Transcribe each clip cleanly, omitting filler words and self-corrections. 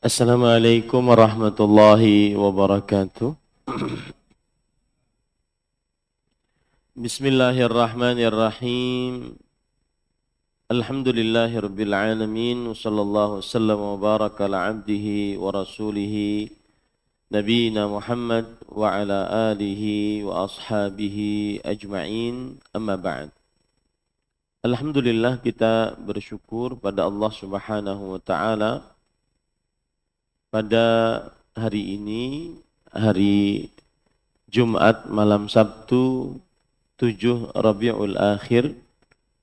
Assalamualaikum warahmatullahi wabarakatuh. Bismillahirrahmanirrahim. Alhamdulillahirabbil alamin wa sallallahu wasallam wa baraka ala abdihi wa rasulihi nabiyina Muhammad wa ala alihi wa ashabihi ajma'in. Amma ba'd. Alhamdulillah, kita bersyukur pada Allah Subhanahu wa taala pada hari ini, hari Jumat malam Sabtu 7 Rabiul Akhir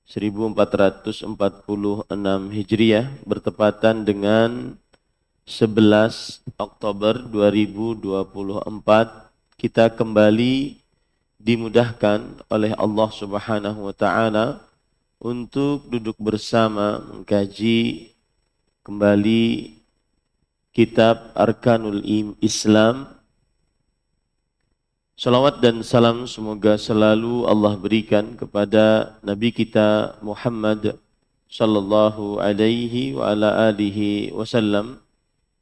1446 Hijriah, bertepatan dengan 11 Oktober 2024, kita kembali dimudahkan oleh Allah Subhanahu wa taala untuk duduk bersama mengkaji kembali kitab Arkanul Islam. Salawat dan salam semoga selalu Allah berikan kepada Nabi kita Muhammad sallallahu alaihi wa ala alihi wasallam,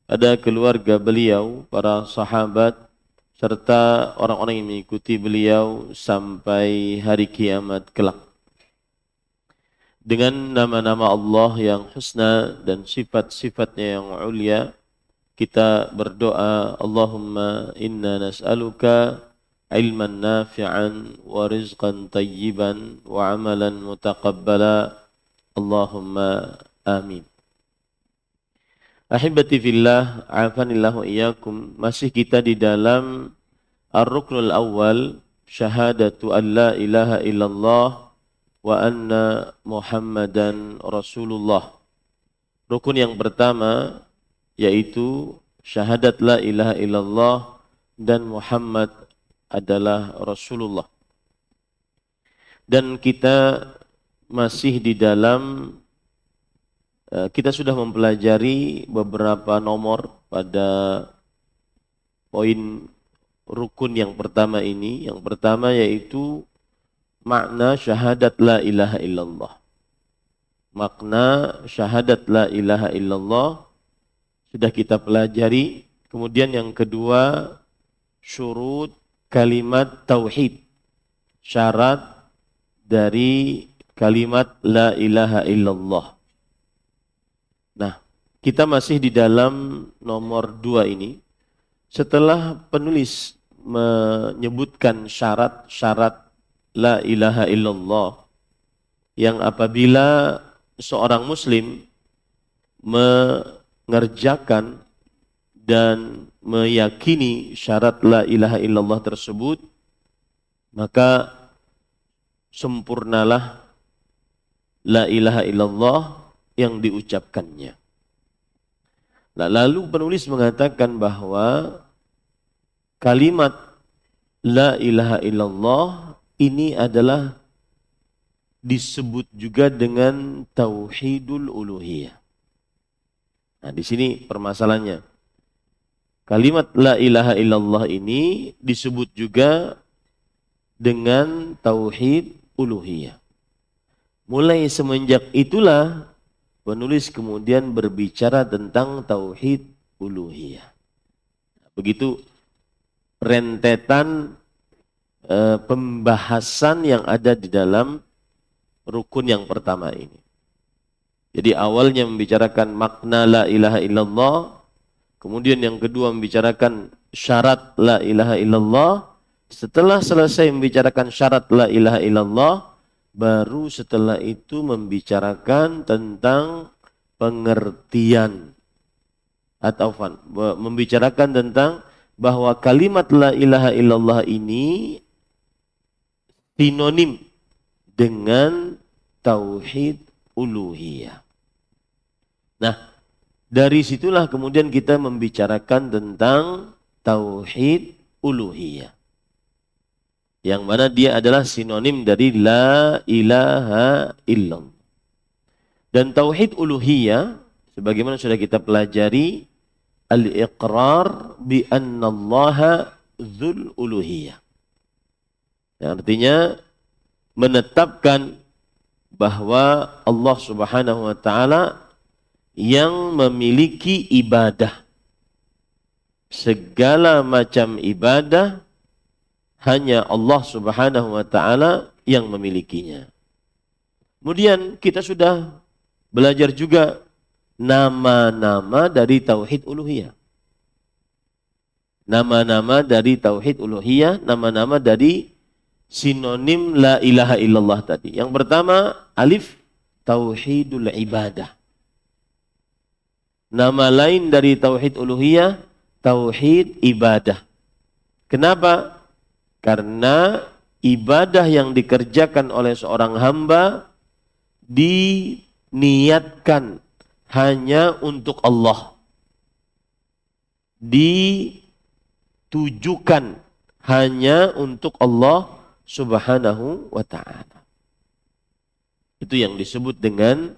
pada keluarga beliau, para sahabat, serta orang-orang yang mengikuti beliau sampai hari kiamat kelak. Dengan nama-nama Allah yang husna dan sifat-sifatnya yang ulia, kita berdoa, Allahumma inna nas'aluka ilman nafi'an wa rizqan tayyiban wa amalan mutaqabbala. Allahumma amin. Ahibati fillah, afanillahu iyyakum. Masih kita di dalam Ar-Ruknul Awwal, syahadatu an la ilaha illallah wa anna Muhammadan Rasulullah. Rukun yang pertama yaitu syahadat la ilaha illallah dan Muhammad adalah Rasulullah. Dan kita masih di dalam, kita sudah mempelajari beberapa nomor pada poin rukun yang pertama ini. Yang pertama yaitu makna syahadat la ilaha illallah. Makna syahadat la ilaha illallah sudah kita pelajari. Kemudian yang kedua, syurut kalimat tauhid, syarat dari kalimat la ilaha illallah. Nah, kita masih di dalam nomor 2 ini. Setelah penulis menyebutkan syarat-syarat la ilaha illallah, yang apabila seorang muslim mengerjakan dan meyakini syarat la ilaha illallah tersebut, maka sempurnalah la ilaha illallah yang diucapkannya. Lalu penulis mengatakan bahwa kalimat la ilaha illallah ini adalah disebut juga dengan tauhidul uluhiyah. Nah, di sini permasalahannya. Kalimat la ilaha illallah ini disebut juga dengan tauhid uluhiyah. Mulai semenjak itulah penulis kemudian berbicara tentang tauhid uluhiyah. Begitu rentetan pembahasan yang ada di dalam rukun yang pertama ini. Jadi awalnya membicarakan makna la ilaha illallah, kemudian yang kedua membicarakan syarat la ilaha illallah. Setelah selesai membicarakan syarat la ilaha illallah, baru setelah itu membicarakan tentang pengertian atau membicarakan tentang bahwa kalimat la ilaha illallah ini sinonim dengan tauhid uluhiyah. Nah, dari situlah kemudian kita membicarakan tentang tauhid uluhiyah, yang mana dia adalah sinonim dari la ilaha illallah. Dan tauhid uluhiyah, sebagaimana sudah kita pelajari, al-iqrar bi annallaha dzul uluhiyah. Yang artinya menetapkan bahwa Allah Subhanahu wa taala yang memiliki ibadah, segala macam ibadah hanya Allah Subhanahu wa taala yang memilikinya. Kemudian kita sudah belajar juga nama-nama dari tauhid uluhiyah. Nama-nama dari tauhid uluhiyah, nama-nama dari sinonim la ilaha illallah tadi. Yang pertama, alif, tauhidul ibadah. Nama lain dari tauhid uluhiyah, tauhid ibadah. Kenapa? Karena ibadah yang dikerjakan oleh seorang hamba diniatkan hanya untuk Allah. Ditujukan hanya untuk Allah Subhanahu wa ta'ala. Itu yang disebut dengan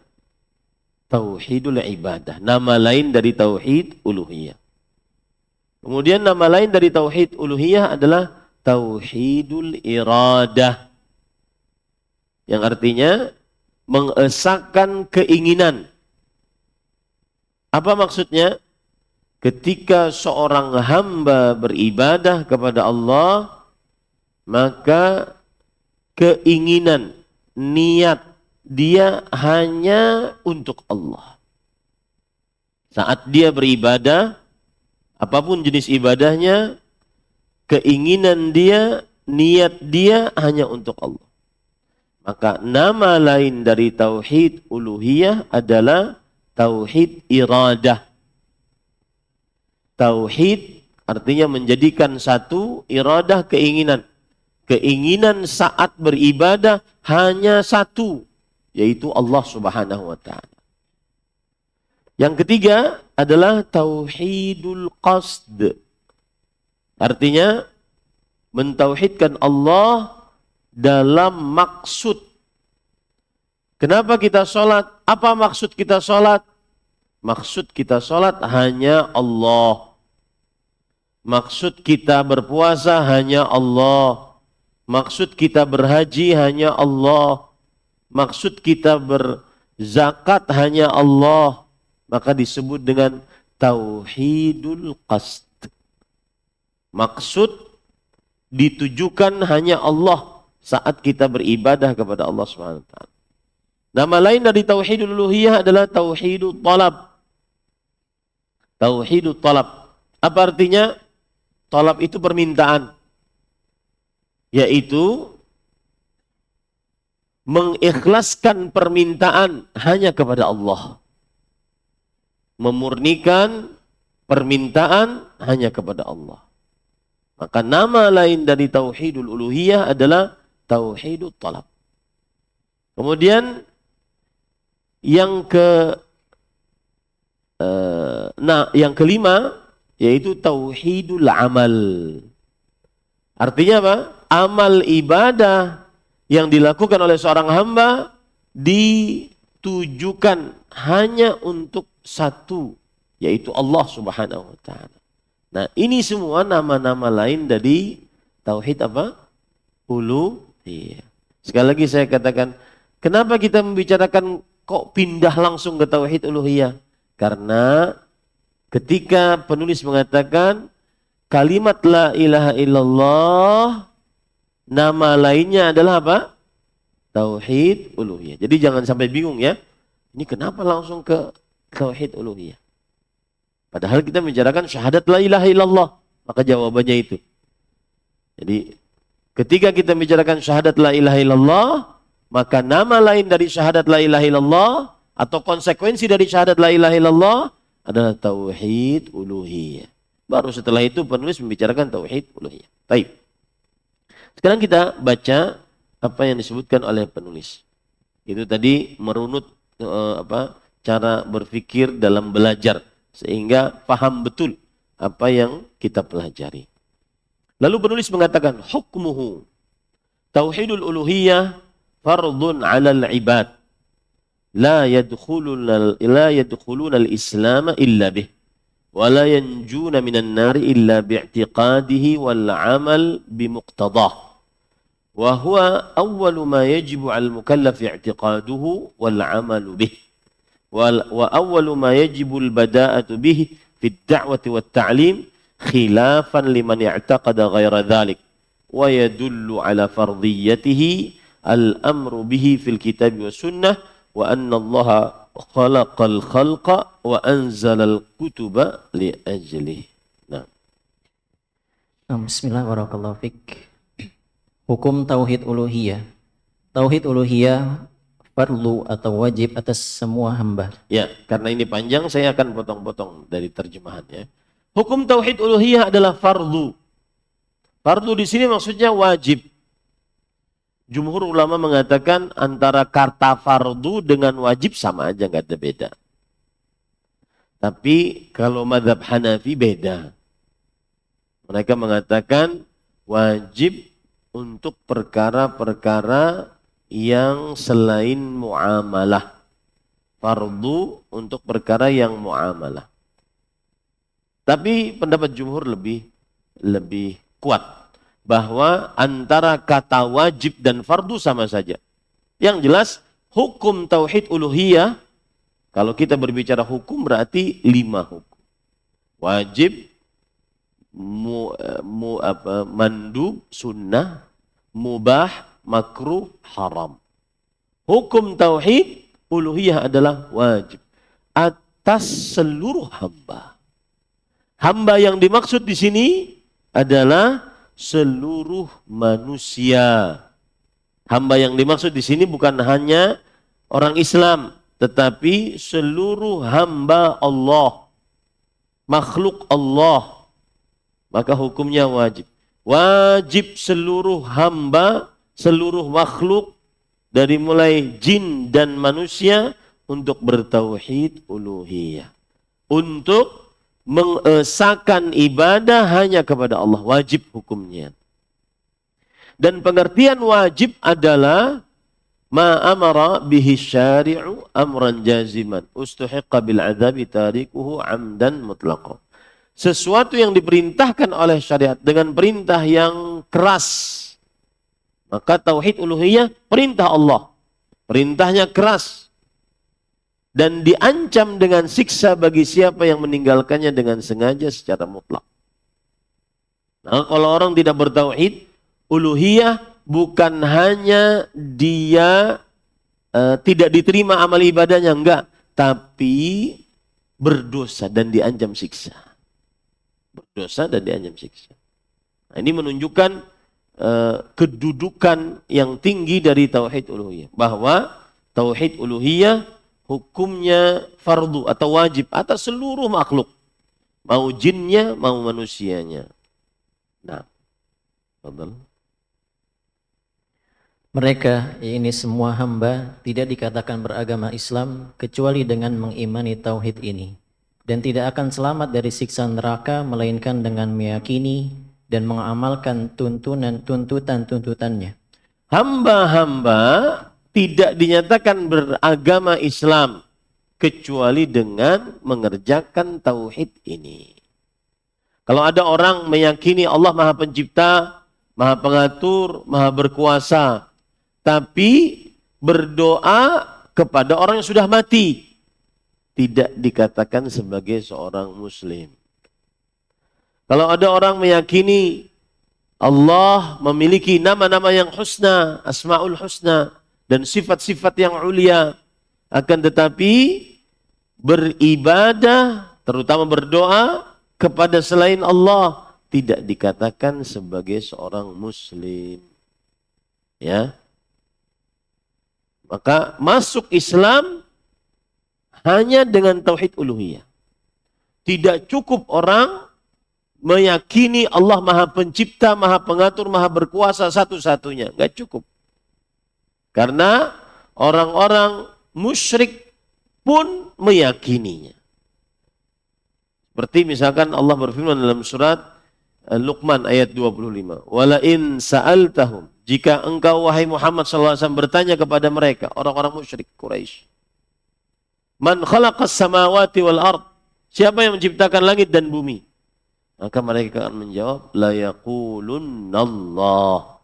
tauhidul ibadah. Nama lain dari tauhid uluhiyah. Kemudian nama lain dari tauhid uluhiyah adalah tauhidul iradah. Yang artinya mengesahkan keinginan. Apa maksudnya? Ketika seorang hamba beribadah kepada Allah, maka keinginan, niat dia hanya untuk Allah. Saat dia beribadah, apapun jenis ibadahnya, keinginan dia, niat dia hanya untuk Allah. Maka nama lain dari tauhid uluhiyah adalah tauhid iradah. Tauhid artinya menjadikan satu, iradah keinginan. Keinginan saat beribadah hanya satu, yaitu Allah Subhanahu wa ta'ala. Yang ketiga adalah tauhidul qasd. Artinya mentauhidkan Allah dalam maksud. Kenapa kita sholat? Apa maksud kita sholat? Maksud kita sholat hanya Allah. Maksud kita berpuasa hanya Allah. Maksud kita berhaji hanya Allah. Maksud kita berzakat hanya Allah. Maka disebut dengan tauhidul qasd. Maksud ditujukan hanya Allah saat kita beribadah kepada Allah SWT. Nama lain dari tauhidul uluhiyah adalah tauhidul talab. Tauhidul talab. Apa artinya? Talab itu permintaan. Yaitu mengikhlaskan permintaan hanya kepada Allah. Memurnikan permintaan hanya kepada Allah. Maka nama lain dari tauhidul uluhiyah adalah tauhidul talab. Kemudian yang yang kelima yaitu tauhidul amal. Artinya apa? Amal ibadah yang dilakukan oleh seorang hamba ditujukan hanya untuk satu, yaitu Allah Subhanahu wa ta'ala. Nah, ini semua nama-nama lain dari tauhid apa? Uluhiyah. Sekali lagi saya katakan, kenapa kita membicarakan kok pindah langsung ke tauhid uluhiyah? Karena ketika penulis mengatakan kalimat la ilaha illallah, nama lainnya adalah apa? Tauhid uluhiyah. Jadi jangan sampai bingung ya. Ini kenapa langsung ke tauhid uluhiyah? Padahal kita membicarakan syahadat la ilaha illallah. Maka jawabannya itu. Jadi ketika kita membicarakan syahadat la ilaha illallah, maka nama lain dari syahadat la ilaha illallah atau konsekuensi dari syahadat la ilaha illallah adalah tauhid uluhiyah. Baru setelah itu penulis membicarakan tauhid uluhiyah. Baik. Sekarang kita baca apa yang disebutkan oleh penulis. Itu tadi merunut cara berpikir dalam belajar sehingga paham betul apa yang kita pelajari. Lalu penulis mengatakan hukmuhu tauhidul uluhiyah fardun 'alal ibad la yadkhuluna al-islam illa bih wa la yanjuna minan nar illa bi'tiqadihi wal 'amal bimuqtadah wa huwa awwalu ma yajibu 'al mukallaf i'tiqaduhu wal 'amalu bih wa awwalu ma yajibu al-bada'atu bih fi ad-da'wati wat ta'lim khilafan liman i'taqada ghaira dhalik wa yadullu ala fardiyatihi al-amru bihi fil kitab wa sunnah wa anna Allah khalaqal khalqa wa anzalal kutuba li ajlih. Nah. Bismillahirrahmanirrahim. Hukum tauhid uluhiyah. Tauhid uluhiyah fardu atau wajib atas semua hamba. Ya, karena ini panjang saya akan potong-potong dari terjemahannya. Hukum tauhid uluhiyah adalah fardu. Fardu di sini maksudnya wajib. Jumhur ulama mengatakan antara kata fardu dengan wajib sama aja, nggak ada beda. Tapi kalau mazhab Hanafi beda. Mereka mengatakan wajib untuk perkara-perkara yang selain muamalah. Fardu untuk perkara yang muamalah. Tapi pendapat jumhur lebih kuat. Bahwa antara kata wajib dan fardu sama saja. Yang jelas hukum tauhid uluhiyah, kalau kita berbicara hukum berarti 5 hukum. Wajib, mandub, sunnah, mubah, makruh, haram. Hukum tauhid uluhiyah adalah wajib atas seluruh hamba. Hamba yang dimaksud di sini adalah seluruh manusia. Hamba yang dimaksud di sini bukan hanya orang Islam, tetapi seluruh hamba Allah, makhluk Allah. Maka hukumnya wajib. Wajib seluruh hamba, seluruh makhluk dari mulai jin dan manusia untuk bertauhid uluhiyah. Untuk mengesahkan ibadah hanya kepada Allah, wajib hukumnya. Dan pengertian wajib adalah ma amara bihi syari'u amran jaziman ustuhiqqa bil adzabi tarikuhu amdan mutlaqan. Sesuatu yang diperintahkan oleh syariat dengan perintah yang keras. Maka tauhid uluhiyah perintah Allah. Perintahnya keras. Dan diancam dengan siksa bagi siapa yang meninggalkannya dengan sengaja secara mutlak. Nah, kalau orang tidak bertauhid uluhiyah, bukan hanya dia tidak diterima amal ibadahnya, enggak, tapi berdosa dan diancam siksa. Berdosa dan diancam siksa. Nah, ini menunjukkan kedudukan yang tinggi dari tauhid uluhiyah, bahwa tauhid uluhiyah hukumnya fardu atau wajib atas seluruh makhluk. Mau jinnya, mau manusianya. Nah, betul. Mereka, ini semua hamba, tidak dikatakan beragama Islam kecuali dengan mengimani tauhid ini. Dan tidak akan selamat dari siksa neraka melainkan dengan meyakini dan mengamalkan tuntutan-tuntutannya. Hamba-hamba tidak dinyatakan beragama Islam kecuali dengan mengerjakan tauhid ini. Kalau ada orang meyakini Allah Maha Pencipta, Maha Pengatur, Maha Berkuasa, tapi berdoa kepada orang yang sudah mati, tidak dikatakan sebagai seorang muslim. Kalau ada orang meyakini Allah memiliki nama-nama yang husna, asmaul husna, dan sifat-sifat yang ulia, akan tetapi beribadah, terutama berdoa kepada selain Allah, tidak dikatakan sebagai seorang muslim. Ya. Maka masuk Islam hanya dengan tauhid uluhiyah. Tidak cukup orang meyakini Allah Maha Pencipta, Maha Pengatur, Maha Berkuasa satu-satunya. Enggak cukup. Karena orang-orang musyrik pun meyakininya. Seperti misalkan Allah berfirman dalam surat Luqman ayat 25. Wala in sa'altahum, jika engkau wahai Muhammad SAW bertanya kepada mereka, orang-orang musyrik Quraisy. Man khalaqas samawati wal ard, siapa yang menciptakan langit dan bumi? Maka mereka akan menjawab, la yaqulunallah.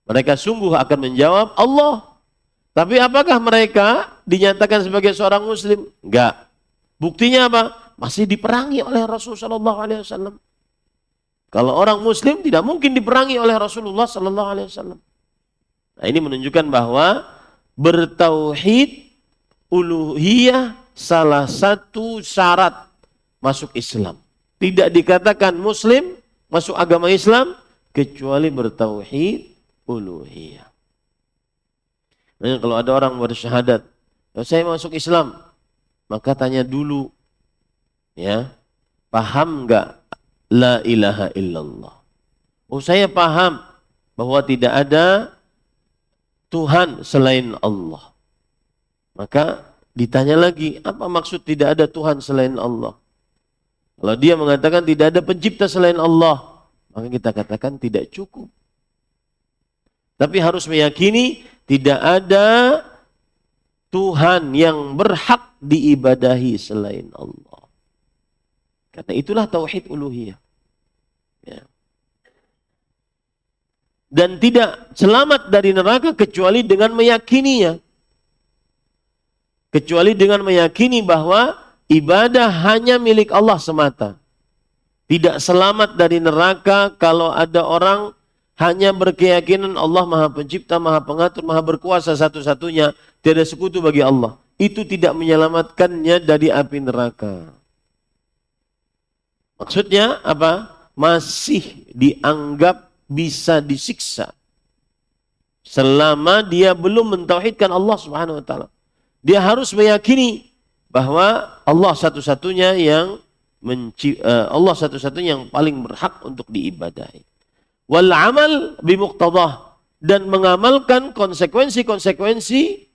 Mereka sungguh akan menjawab Allah. Tapi apakah mereka dinyatakan sebagai seorang muslim? Enggak. Buktinya apa? Masih diperangi oleh Rasulullah SAW. Kalau orang muslim tidak mungkin diperangi oleh Rasulullah sallallahu alaihi wasallam. Nah, ini menunjukkan bahwa bertauhid uluhiyah salah satu syarat masuk Islam. Tidak dikatakan muslim masuk agama Islam kecuali bertauhid uluhiyah. Nah, kalau ada orang bersyahadat, saya masuk Islam, maka tanya dulu, ya, paham enggak la ilaha illallah? Oh, saya paham bahwa tidak ada Tuhan selain Allah. Maka ditanya lagi, apa maksud tidak ada Tuhan selain Allah? Kalau dia mengatakan tidak ada pencipta selain Allah, maka kita katakan tidak cukup. Tapi harus meyakini tidak ada Tuhan yang berhak diibadahi selain Allah. Karena itulah tauhid uluhiyah. Ya. Dan tidak selamat dari neraka kecuali dengan meyakininya. Kecuali dengan meyakini bahwa ibadah hanya milik Allah semata. Tidak selamat dari neraka kalau ada orang hanya berkeyakinan Allah Maha Pencipta, Maha Pengatur, Maha Berkuasa satu-satunya, tiada sekutu bagi Allah. Itu tidak menyelamatkannya dari api neraka. Maksudnya apa? Masih dianggap bisa disiksa selama dia belum mentauhidkan Allah Subhanahu wa taala. Dia harus meyakini bahwa Allah satu-satunya yang Allah satu-satunya yang paling berhak untuk diibadahi. Wal amal bimuqtadah, dan mengamalkan konsekuensi-konsekuensi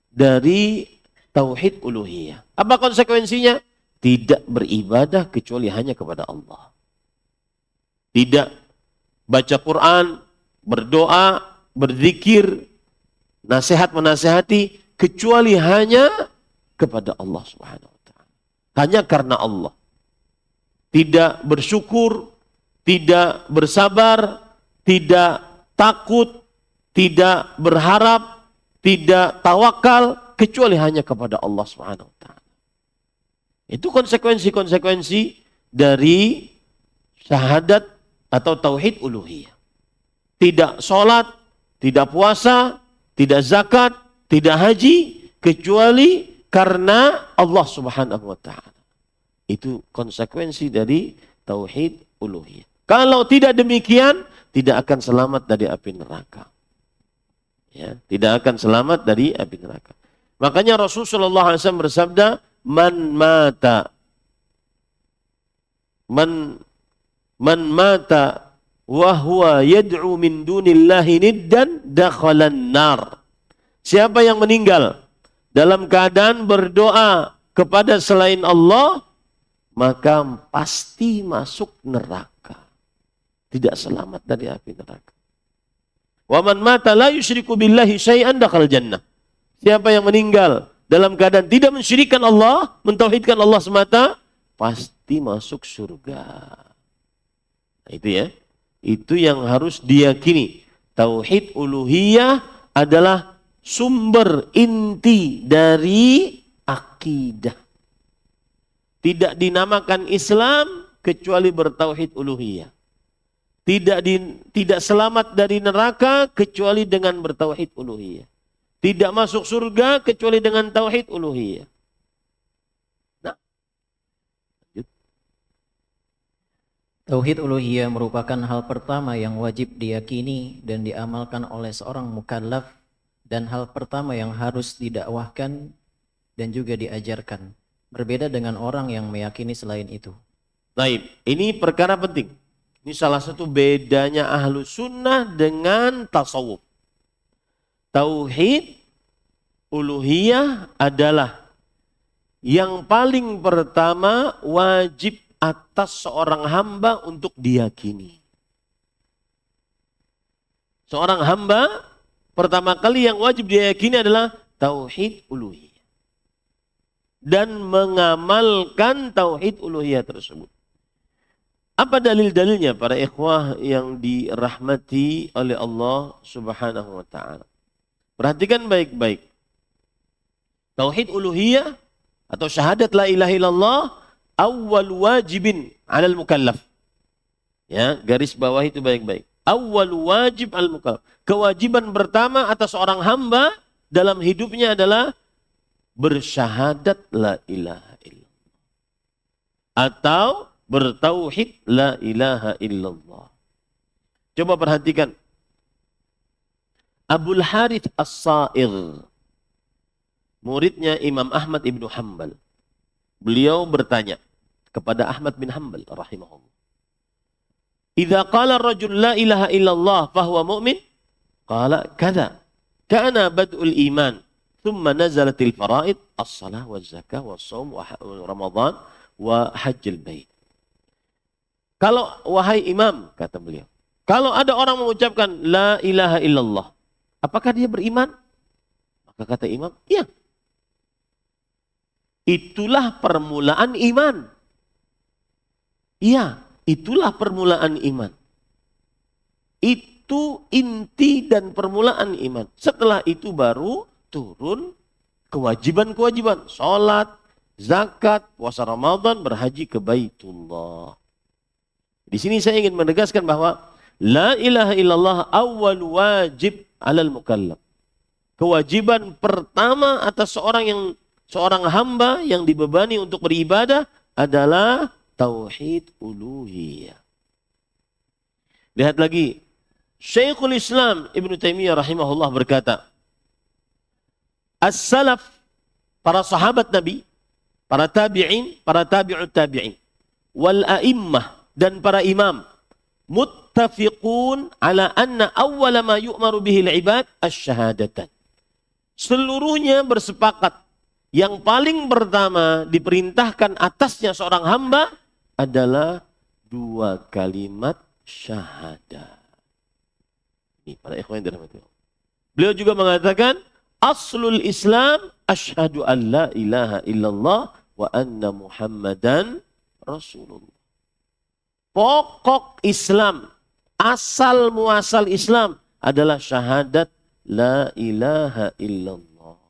dari tauhid uluhiyah. Apa konsekuensinya? Tidak beribadah kecuali hanya kepada Allah. Tidak baca Quran, berdoa, berzikir, nasihat menasihati kecuali hanya kepada Allah Subhanahu wa taala. Hanya karena Allah. Tidak bersyukur, tidak bersabar, tidak takut, tidak berharap, tidak tawakal kecuali hanya kepada Allah Subhanahu wa taala. Itu konsekuensi-konsekuensi dari syahadat atau tauhid uluhiyah. Tidak sholat, tidak puasa, tidak zakat, tidak haji, kecuali karena Allah Subhanahu wa ta'ala. Itu konsekuensi dari tauhid uluhiyah. Kalau tidak demikian, tidak akan selamat dari api neraka. Ya, tidak akan selamat dari api neraka. Makanya Rasulullah SAW bersabda, Man mata wa huwa yad'u min dunillahi niddan dakhalan nar. Siapa yang meninggal dalam keadaan berdoa kepada selain Allah, maka pasti masuk neraka. Tidak selamat dari api neraka. Wa man mata la yusyriku billahi syai'an dakhal jannah. Siapa yang meninggal dalam keadaan tidak mensyirikkan Allah, mentauhidkan Allah semata, pasti masuk surga. Nah, itu ya. Itu yang harus diyakini. Tauhid uluhiyah adalah sumber inti dari akidah. Tidak dinamakan Islam kecuali bertauhid uluhiyah. Tidak selamat dari neraka kecuali dengan bertauhid uluhiyah. Tidak masuk surga kecuali dengan tauhid uluhiyah. Nah. Tauhid uluhiyah merupakan hal pertama yang wajib diyakini dan diamalkan oleh seorang mukallaf, dan hal pertama yang harus didakwahkan dan juga diajarkan. Berbeda dengan orang yang meyakini selain itu. Baik, ini perkara penting. Ini salah satu bedanya ahlu sunnah dengan tasawuf. Tauhid uluhiyah adalah yang paling pertama wajib atas seorang hamba untuk diyakini. Seorang hamba pertama kali yang wajib diyakini adalah tauhid uluhiyah. Dan mengamalkan tauhid uluhiyah tersebut. Apa dalil-dalilnya para ikhwah yang dirahmati oleh Allah Subhanahu wa ta'ala? Perhatikan baik-baik. Tauhid uluhiyah atau syahadat la ilaha illallah awwal wajibin 'alal mukallaf. Ya, garis bawah itu baik-baik. Awwal wajib al-mukallaf. Kewajiban pertama atas seorang hamba dalam hidupnya adalah bersyahadat la ilaha illallah. Atau bertauhid la ilaha illallah. Coba perhatikan. Abul Harith As-Sa'ir, muridnya Imam Ahmad ibnu Hanbal. Beliau bertanya kepada Ahmad bin Hanbal rahimahullah. Idza qala ar-rajul la ilaha illallah fahuwa mu'min? Qala kadza. Kana bad'ul iman, thumma nazalatil fara'id, as-salah wa zakah wa shaum wa ramadan wa hajjul bait. Kalau wahai imam, kata beliau, kalau ada orang mengucapkan la ilaha illallah, apakah dia beriman? Maka kata imam, iya. Itulah permulaan iman. Iya, itulah permulaan iman. Itu inti dan permulaan iman. Setelah itu baru turun kewajiban-kewajiban. Salat, zakat, puasa Ramadan, berhaji ke Baitullah. Di sini saya ingin menegaskan bahwa la ilaha illallah awwal wajib alal mukallaf. Kewajiban pertama atas seorang hamba yang dibebani untuk beribadah adalah tauhid uluhiyah. Lihat lagi, Syekhul Islam Ibnu Taimiyah rahimahullah berkata, as-salaf, para sahabat Nabi, para tabi'in, para tabi'ut tabi'in, wal a'immah, dan para imam, muttafiqun ala anna awwala ma yu'maru bihi al-ibad asy-syahadatan. Seluruhnya bersepakat yang paling pertama diperintahkan atasnya seorang hamba adalah 2 kalimat syahadat. Ini para ikhwan yang dirahmati Allah. Beliau juga mengatakan aslul Islam asyhadu an la ilaha illallah wa anna Muhammadan Rasulullah. Pokok Islam, asal muasal Islam adalah syahadat la ilaha illallah.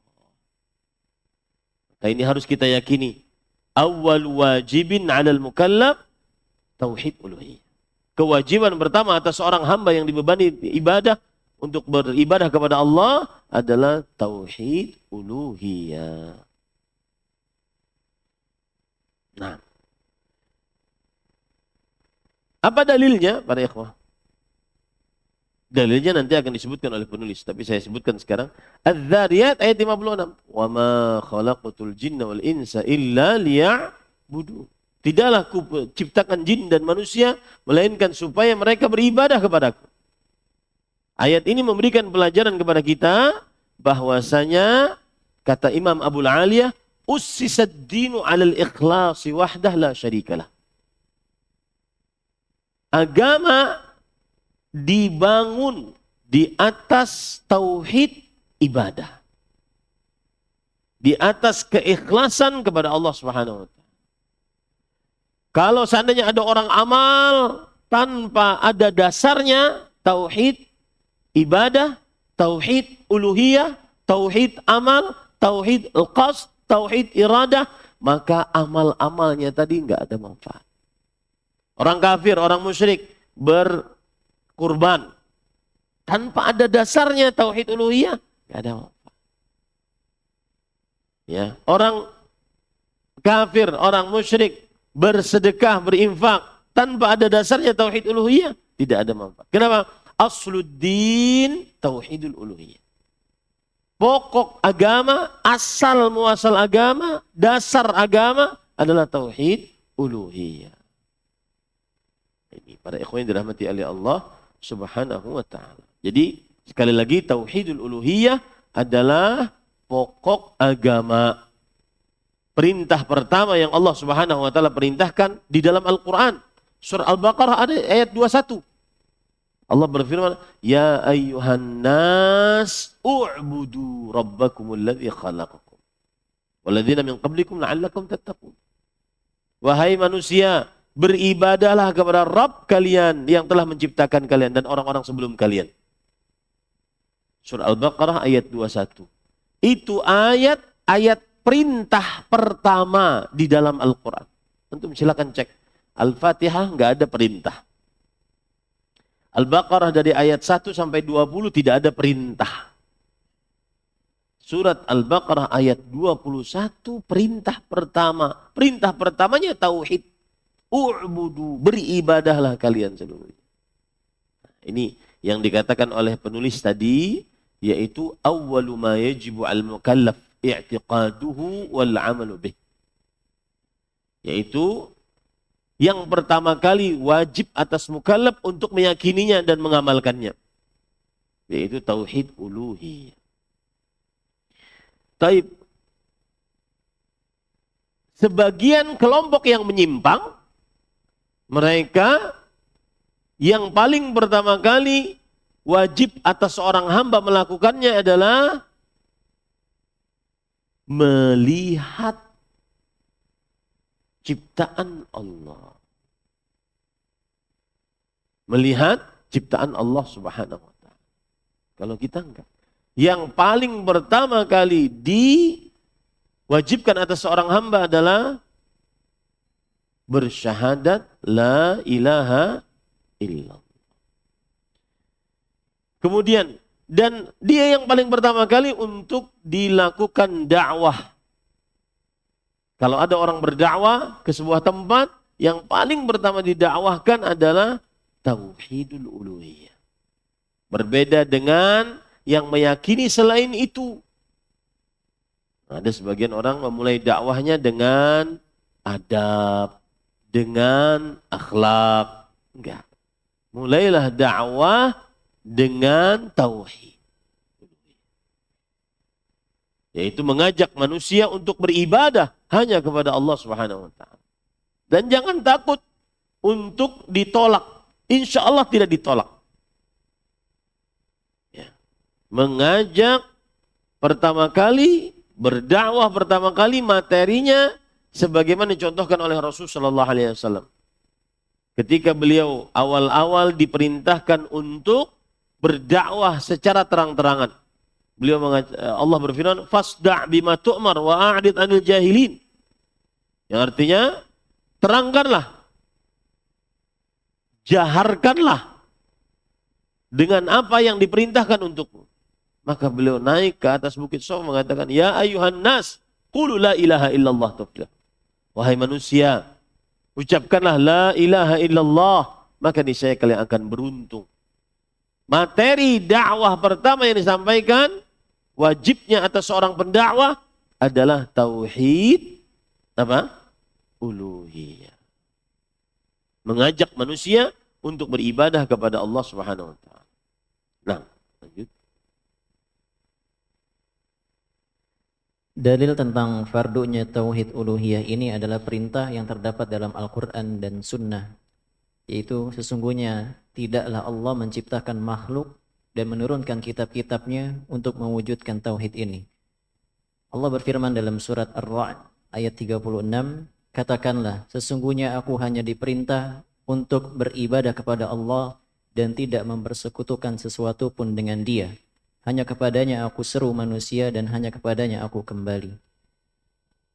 Nah, ini harus kita yakini. Awal wajibin 'alal mukallaf tauhid uluhiyah. Kewajiban pertama atas seorang hamba yang dibebani ibadah untuk beribadah kepada Allah adalah tauhid uluhiyah. Nah, apa dalilnya para ikhwah? Dalilnya nanti akan disebutkan oleh penulis, tapi saya sebutkan sekarang. Az-Dzariyat ayat 56. Wa ma khalaqatul jinna wal insa illa liya'budun. Tidaklah ku ciptakan jin dan manusia melainkan supaya mereka beribadah kepadaku. Ayat ini memberikan pelajaran kepada kita bahwasanya kata Imam Abul Aliyah, ussisad dinu 'alal ikhlasi wahdah la syarikalah. Agama dibangun di atas tauhid ibadah. Di atas keikhlasan kepada Allah Subhanahu wa taala. Kalau seandainya ada orang amal tanpa ada dasarnya tauhid ibadah, tauhid uluhiyah, tauhid amal, tauhid al-qasd, tauhid iradah, maka amal-amalnya tadi enggak ada manfaat. Orang kafir, orang musyrik berkurban tanpa ada dasarnya tauhid uluhiyah, enggak ada manfaat. Ya, orang kafir, orang musyrik bersedekah, berinfak tanpa ada dasarnya tauhid uluhiyah, tidak ada manfaat. Kenapa? Asluddin tauhidul uluhiyah. Pokok agama, asal muasal agama, dasar agama adalah tauhid uluhiyah. Ini para ikhwan yang dirahmati oleh Allah Subhanahu wa taala. Jadi sekali lagi tauhidul uluhiyah adalah pokok agama. Perintah pertama yang Allah Subhanahu wa taala perintahkan di dalam Al-Qur'an. Surah Al-Baqarah ada ayat 21. Allah berfirman, "Ya ayyuhan nas, u'budu rabbakumul ladzi khalaqakum walladzina min qablikum la'allakum tattaqun." Wahai manusia, beribadahlah kepada Rabb kalian yang telah menciptakan kalian dan orang-orang sebelum kalian. Surah Al-Baqarah ayat 21. Itu ayat perintah pertama di dalam Al-Quran. Antum silakan cek. Al-Fatihah nggak ada perintah. Al-Baqarah dari ayat 1 sampai 20 tidak ada perintah. Surat Al-Baqarah ayat 21 perintah pertama. Perintah pertamanya tauhid. U'budu, beribadahlah kalian seluruhnya. Ini yang dikatakan oleh penulis tadi, yaitu awwalu ma yajibu al-mukallaf i'tiqaduhu wal 'amalu bih. Yaitu yang pertama kali wajib atas mukallaf untuk meyakininya dan mengamalkannya, yaitu tauhid uluhiyah. Taib. Sebagian kelompok yang menyimpang, mereka yang paling pertama kali wajib atas seorang hamba melakukannya adalah melihat ciptaan Allah. Melihat ciptaan Allah Subhanahu wa ta'ala. Kalau kita enggak. Yang paling pertama kali diwajibkan atas seorang hamba adalah bersyahadat la ilaha illallah. Kemudian, dan dia yang paling pertama kali untuk dilakukan dakwah. Kalau ada orang berdakwah ke sebuah tempat, yang paling pertama didakwahkan adalah tauhidul uluhiyah. Berbeda dengan yang meyakini selain itu. Ada sebagian orang memulai dakwahnya dengan adab, dengan akhlak. Enggak. Mulailah dakwah dengan tauhid. Yaitu mengajak manusia untuk beribadah hanya kepada Allah Subhanahu wa ta'ala. Dan jangan takut untuk ditolak. Insya Allah tidak ditolak. Ya. Mengajak pertama kali, berdakwah pertama kali materinya sebagaimana dicontohkan oleh Rasulullah SAW. Ketika beliau awal-awal diperintahkan untuk berdakwah secara terang-terangan. Allah berfirman, "Fasda' bima tu'mar wa a'rid 'anil jahilin." Yang artinya, terangkanlah, jaharkanlah dengan apa yang diperintahkan untukmu. Maka beliau naik ke atas bukit Safa mengatakan, "Ya ayuhan nas, qulu la ilaha illallah tuflih." Wahai manusia, ucapkanlah la ilaha illallah, maka niscaya kalian akan beruntung. Materi dakwah pertama yang disampaikan, wajibnya atas seorang pendakwah adalah tauhid apa? Uluhiyah. Mengajak manusia untuk beribadah kepada Allah Subhanahu wa ta'ala. Nah, lanjut. Dalil tentang fardunya tauhid uluhiyah ini adalah perintah yang terdapat dalam Al-Quran dan Sunnah. Yaitu sesungguhnya tidaklah Allah menciptakan makhluk dan menurunkan kitab-kitabnya untuk mewujudkan tauhid ini. Allah berfirman dalam surat Ar-Ra'd ayat 36, katakanlah sesungguhnya aku hanya diperintah untuk beribadah kepada Allah dan tidak mempersekutukan sesuatu pun dengan Dia. Hanya kepadanya aku seru manusia dan hanya kepadanya aku kembali.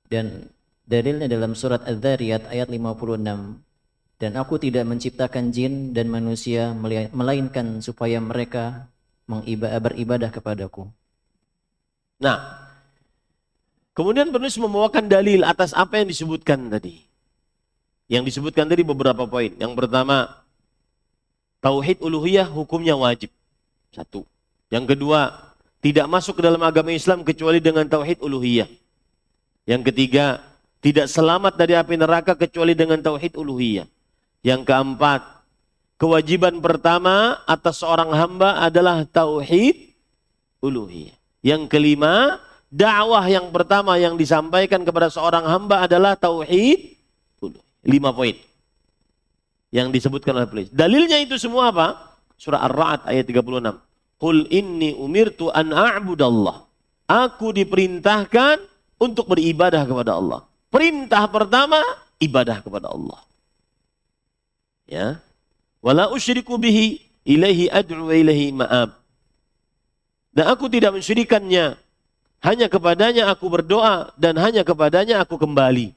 Dan dalilnya dalam surat Adz-Dzariyat ayat 56. Dan aku tidak menciptakan jin dan manusia melainkan supaya mereka beribadah kepadaku. Nah, kemudian penulis membawakan dalil atas apa yang disebutkan tadi. Yang disebutkan tadi beberapa poin. Yang pertama, tauhid uluhiyah hukumnya wajib. Satu. Yang kedua, tidak masuk ke dalam agama Islam kecuali dengan tauhid uluhiyah. Yang ketiga, tidak selamat dari api neraka kecuali dengan tauhid uluhiyah. Yang keempat, kewajiban pertama atas seorang hamba adalah tauhid uluhiyah. Yang kelima, dakwah yang pertama yang disampaikan kepada seorang hamba adalah tauhid uluhiyah. 5 poin yang disebutkan oleh penulis. Dalilnya itu semua apa? Surah Ar-Ra'd ayat 36. Qul inni umirtu an a'budallah. Aku diperintahkan untuk beribadah kepada Allah. Perintah pertama, ibadah kepada Allah. Ya. Wala usyriku bihi ilaihi ad'u wa ilaihi ma'ab. Dan aku tidak mensyirikannya. Hanya kepadanya aku berdoa dan hanya kepadanya aku kembali.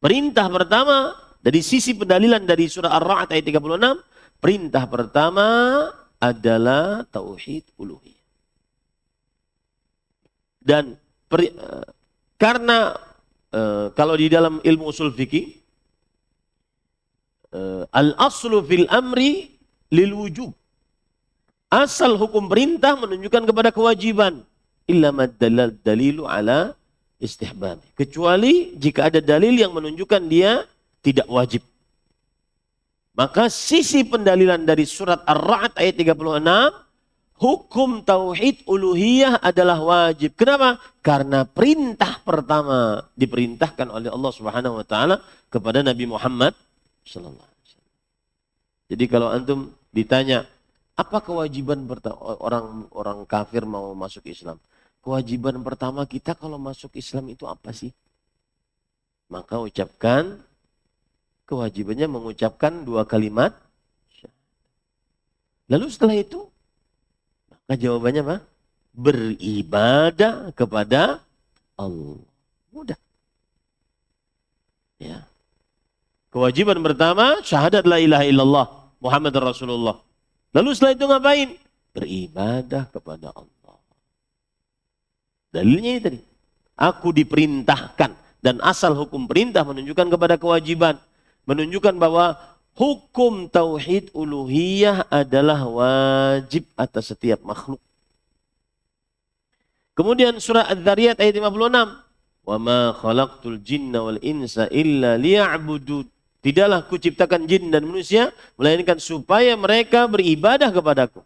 Perintah pertama dari sisi pendalilan dari surah Ar-Ra'd ayat 36, Perintah pertama adalah tauhid uluhiyah. Dan karena kalau di dalam ilmu usul fikih, al-aslu fil amri lil wujub. Asal hukum perintah menunjukkan kepada kewajiban. Illa maddalal dalilu ala istihbab. Kecuali jika ada dalil yang menunjukkan dia tidak wajib. Maka sisi pendalilan dari surat Ar-Ra'd ayat 36, hukum tauhid uluhiyah adalah wajib. Kenapa? Karena perintah pertama diperintahkan oleh Allah Subhanahu wa taala kepada Nabi Muhammad sallallahu alaihi wasallam. Jadi kalau antum ditanya, apa kewajiban orang kafir mau masuk Islam? Kewajiban pertama kita kalau masuk Islam itu apa sih? Maka ucapkan, kewajibannya mengucapkan 2 kalimat. Lalu setelah itu, maka jawabannya apa? Beribadah kepada Allah. Mudah. Ya. Kewajiban pertama, syahadat la ilaha illallah, Muhammad Rasulullah. Lalu setelah itu ngapain? Beribadah kepada Allah. Dalilnya ini tadi. Aku diperintahkan. Dan asal hukum perintah menunjukkan kepada kewajiban. Menunjukkan bahwa hukum tauhid uluhiyah adalah wajib atas setiap makhluk. Kemudian surah Adz-Dzariyat ayat 56. Wa ma khalaqtul jinna wal insa illa liya'budun. Tidaklah kuciptakan jin dan manusia melainkan supaya mereka beribadah kepadaku.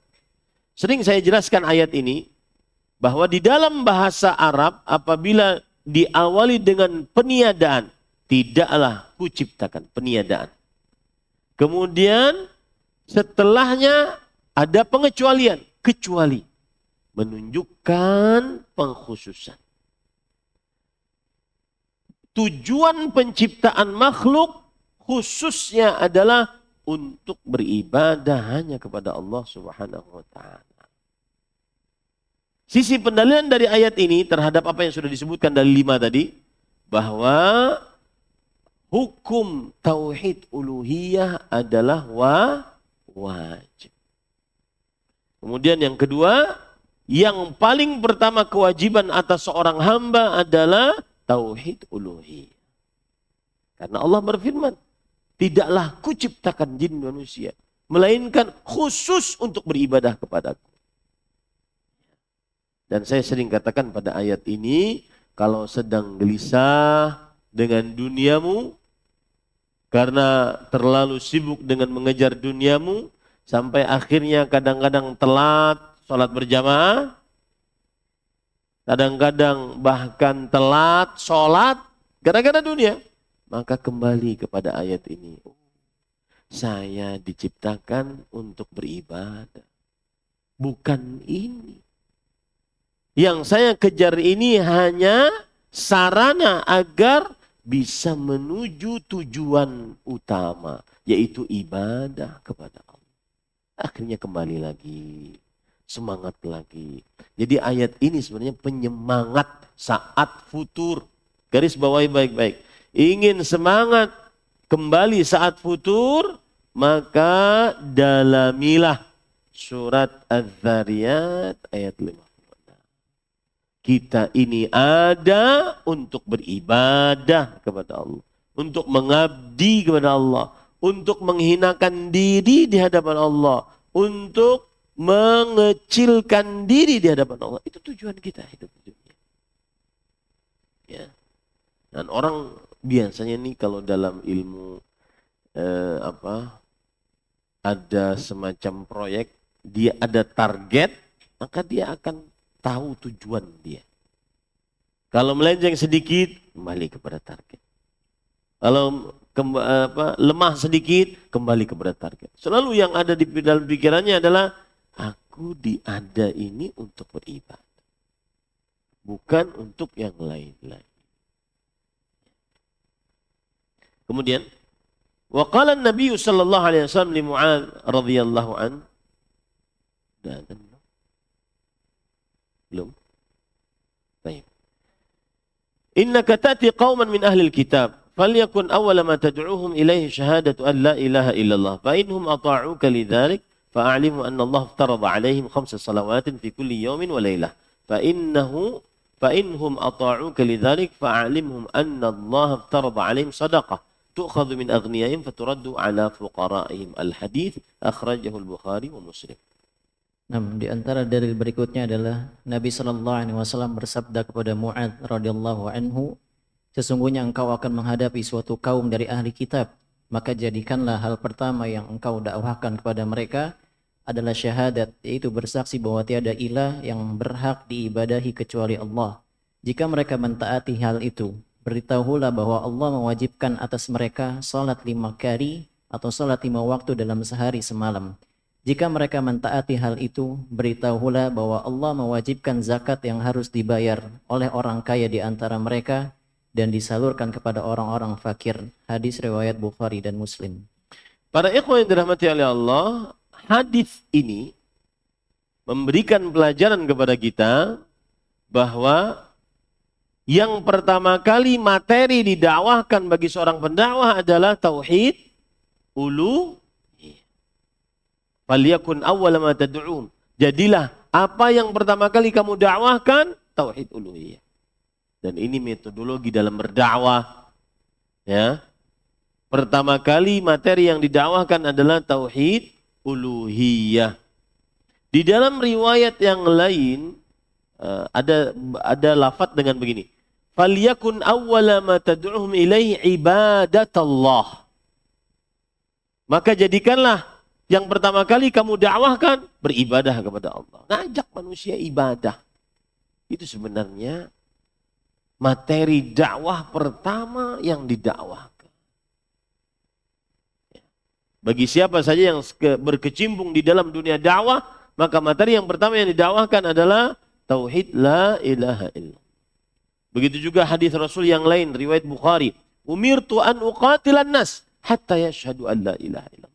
Sering saya jelaskan ayat ini bahwa di dalam bahasa Arab apabila diawali dengan peniadaan, tidaklah kuciptakan, peniadaan. Kemudian setelahnya ada pengecualian, kecuali, menunjukkan pengkhususan. Tujuan penciptaan makhluk khususnya adalah untuk beribadah hanya kepada Allah Subhanahu wa taala. Sisi pendalilan dari ayat ini terhadap apa yang sudah disebutkan dari 5 tadi, bahwa hukum tauhid uluhiyah adalah wajib. Kemudian yang kedua, yang paling pertama kewajiban atas seorang hamba adalah tauhid uluhiyah. Karena Allah berfirman, tidaklah kuciptakan jin manusia, melainkan khusus untuk beribadah kepadaku. Dan saya sering katakan pada ayat ini, kalau sedang gelisah dengan duniamu, karena terlalu sibuk dengan mengejar duniamu, sampai akhirnya kadang-kadang telat sholat berjamaah, kadang-kadang bahkan telat sholat gara-gara dunia. Maka kembali kepada ayat ini. Saya diciptakan untuk beribadah. Bukan ini. Yang saya kejar ini hanya sarana agar bisa menuju tujuan utama. Yaitu ibadah kepada Allah. Akhirnya kembali lagi. Semangat lagi. Jadi ayat ini sebenarnya penyemangat saat futur. Garis bawahi baik-baik. Ingin semangat kembali saat futur, maka dalamilah surat Adz-Dzariyat ayat 56. Kita ini ada untuk beribadah kepada Allah, untuk mengabdi kepada Allah, untuk menghinakan diri di hadapan Allah, untuk mengecilkan diri di hadapan Allah. Itu tujuan kita hidup di dunia. Ya. Dan orang biasanya nih kalau dalam ilmu ada semacam proyek, dia ada target, maka dia akan tahu tujuan dia. Kalau melenceng sedikit, kembali kepada target. Kalau lemah sedikit, kembali kepada target. Selalu yang ada di dalam pikirannya adalah, aku diada ini untuk beribadah, bukan untuk yang lain-lain. Kemudian, wa qala an-nabiy sallallahu alaihi wasallam li Mu'adz radhiyallahu an. Belum. Baik. Innaka ta'ti qauman min ahli al-kitab فليكن أول ما تدعوهم إليه شهادة أن لا إله إلا الله فإنهم أطاعوك لذلك فأعلموا أن الله افترض عليهم 5 صلوات في كل يوم وليلة فإنهم أطاعوك لذلك فأعلمهم أن الله افترض عليهم صدقة تؤخذ من أغنيائهم فترد على فقرائهم. الحديث أخرجه البخاري ومسلم. Nah, di antara dalil berikutnya adalah Nabi Shallallahu Alaihi Wasallam bersabda kepada Mu'adz radhiyallahu anhu, sesungguhnya engkau akan menghadapi suatu kaum dari ahli kitab, maka jadikanlah hal pertama yang engkau dakwahkan kepada mereka adalah syahadat, yaitu bersaksi bahwa tiada ilah yang berhak diibadahi kecuali Allah. Jika mereka mentaati hal itu, beritahulah bahwa Allah mewajibkan atas mereka salat 5 kali atau salat 5 waktu dalam sehari semalam. Jika mereka mentaati hal itu, beritahulah bahwa Allah mewajibkan zakat yang harus dibayar oleh orang kaya di antara mereka dan disalurkan kepada orang-orang fakir. Hadis riwayat Bukhari dan Muslim. Para ikhwan yang dirahmati oleh Allah, hadis ini memberikan pelajaran kepada kita bahwa yang pertama kali materi didakwahkan bagi seorang pendakwah adalah tauhid uluhiyah. Faliyakun awwala ma tad'un. Jadilah apa yang pertama kali kamu dakwahkan tauhid uluhiyah. Dan ini metodologi dalam berdakwah. Ya. Pertama kali materi yang didakwahkan adalah tauhid uluhiyah. Di dalam riwayat yang lain ada lafaz dengan begini. Faliyakun awwala ma tad'uhum ilaihi ibadatullah. Maka jadikanlah yang pertama kali kamu dakwahkan beribadah kepada Allah. Ngajak manusia ibadah. Itu sebenarnya materi dakwah pertama yang didakwahkan. Bagi siapa saja yang berkecimpung di dalam dunia dakwah, maka materi yang pertama yang didakwahkan adalah tauhid la ilaha illallah. Begitu juga hadis Rasul yang lain, riwayat Bukhari. Umirtu an uqatilan nas hatta yashhadu an la ilaha illallah.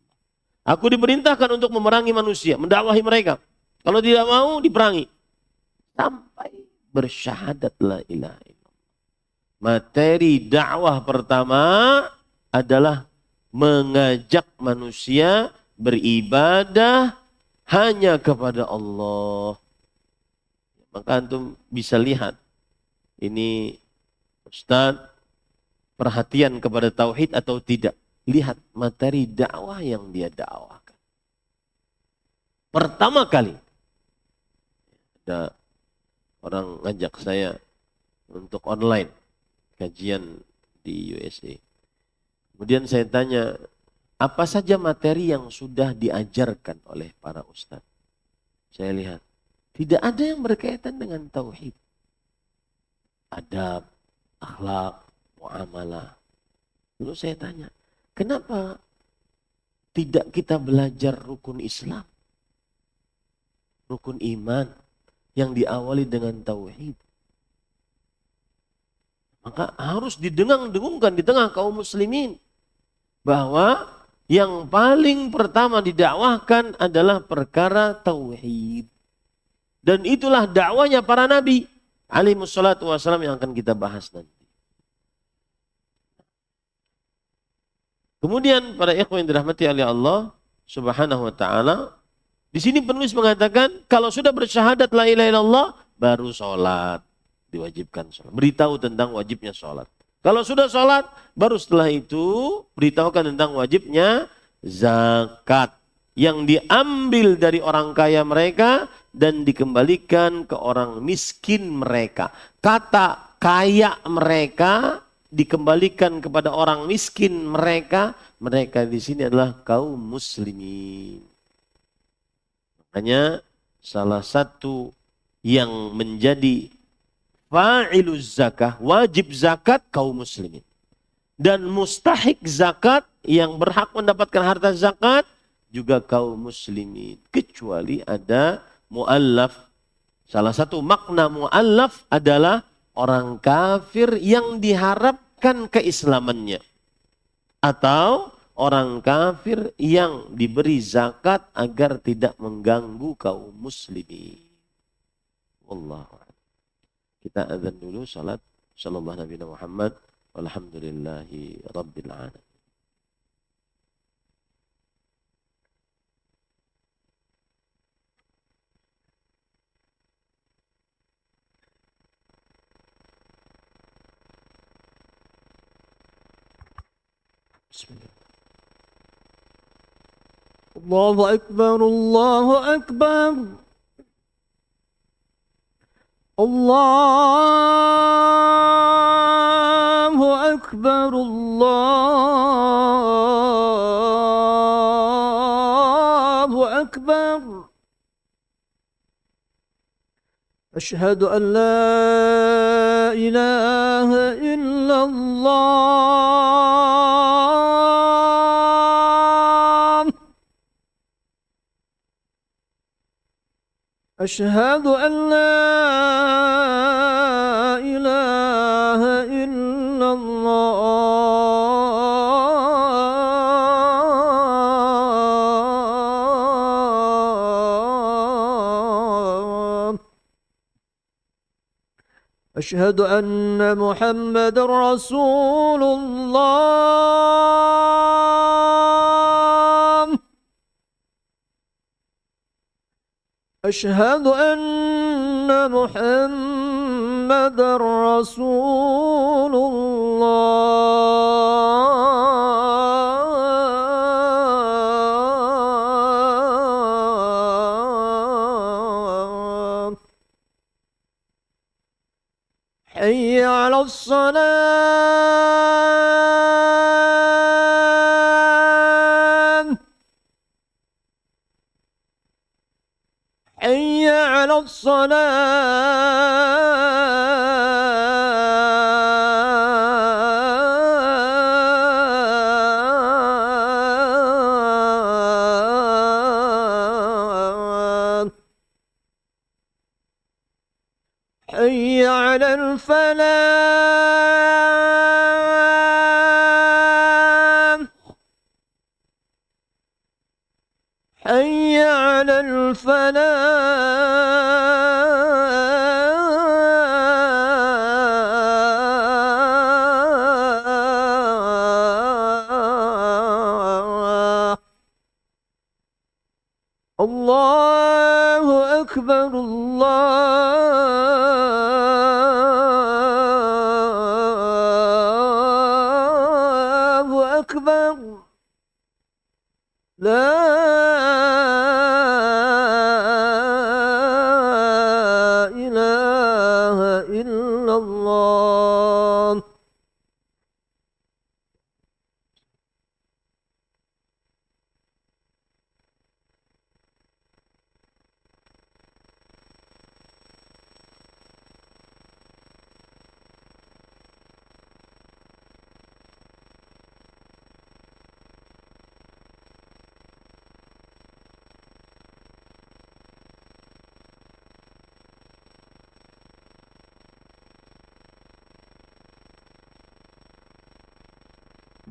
Aku diperintahkan untuk memerangi manusia, mendakwahi mereka. Kalau tidak mau, diperangi. Sampai bersyahadat la ilaha illallah. Materi dakwah pertama adalah mengajak manusia beribadah hanya kepada Allah. Maka antum bisa lihat. Ini Ustaz perhatian kepada tauhid atau tidak. Lihat materi dakwah yang dia dakwahkan. Pertama kali ada orang ngajak saya untuk online kajian di USA. Kemudian saya tanya, apa saja materi yang sudah diajarkan oleh para ustaz? Saya lihat, tidak ada yang berkaitan dengan tauhid. Adab, akhlak, muamalah. Lalu saya tanya, kenapa tidak kita belajar rukun Islam? Rukun iman yang diawali dengan tauhid. Maka harus didengung-dengungkan di tengah kaum muslimin bahwa yang paling pertama didakwahkan adalah perkara tauhid. Dan itulah dakwahnya para nabi alaihi wassalatu wassalam yang akan kita bahas nanti. Kemudian para ikhwan yang dirahmati oleh Allah Subhanahu wa taala, di sini penulis mengatakan kalau sudah bersyahadat la ilaha illallah baru sholat, diwajibkan sholat. Beritahu tentang wajibnya sholat. Kalau sudah sholat, baru setelah itu beritahukan tentang wajibnya zakat yang diambil dari orang kaya mereka dan dikembalikan ke orang miskin mereka. Kata kaya mereka dikembalikan kepada orang miskin mereka. Mereka di sini adalah kaum muslimin. Makanya salah satu yang menjadi fa'iluz zakah, wajib zakat kaum muslimin. Dan mustahik zakat yang berhak mendapatkan harta zakat juga kaum muslimin. Kecuali ada mu'allaf. Salah satu makna mu'allaf adalah orang kafir yang diharapkan keislamannya. Atau orang kafir yang diberi zakat agar tidak mengganggu kaum muslimin. Wallahu a'lam. Kita azan dulu salat sallallahu Nabi Muhammad Walhamdulillahi Rabbil Alamin. Bismillah. Allahu Akbar, Allahu Akbar. Allahu Akbar, Allahu Akbar. Asyhadu an la ilaha illallah. أشهد أن لا إله إلا الله. أشهد أن محمد رسول الله. أشهد أن محمد رسول الله. حي على الصلاة. حي على الصلاة. حي على الفلاح. حي على الفلاح. الله أكبر، الله أكبر. لا إله إلا الله.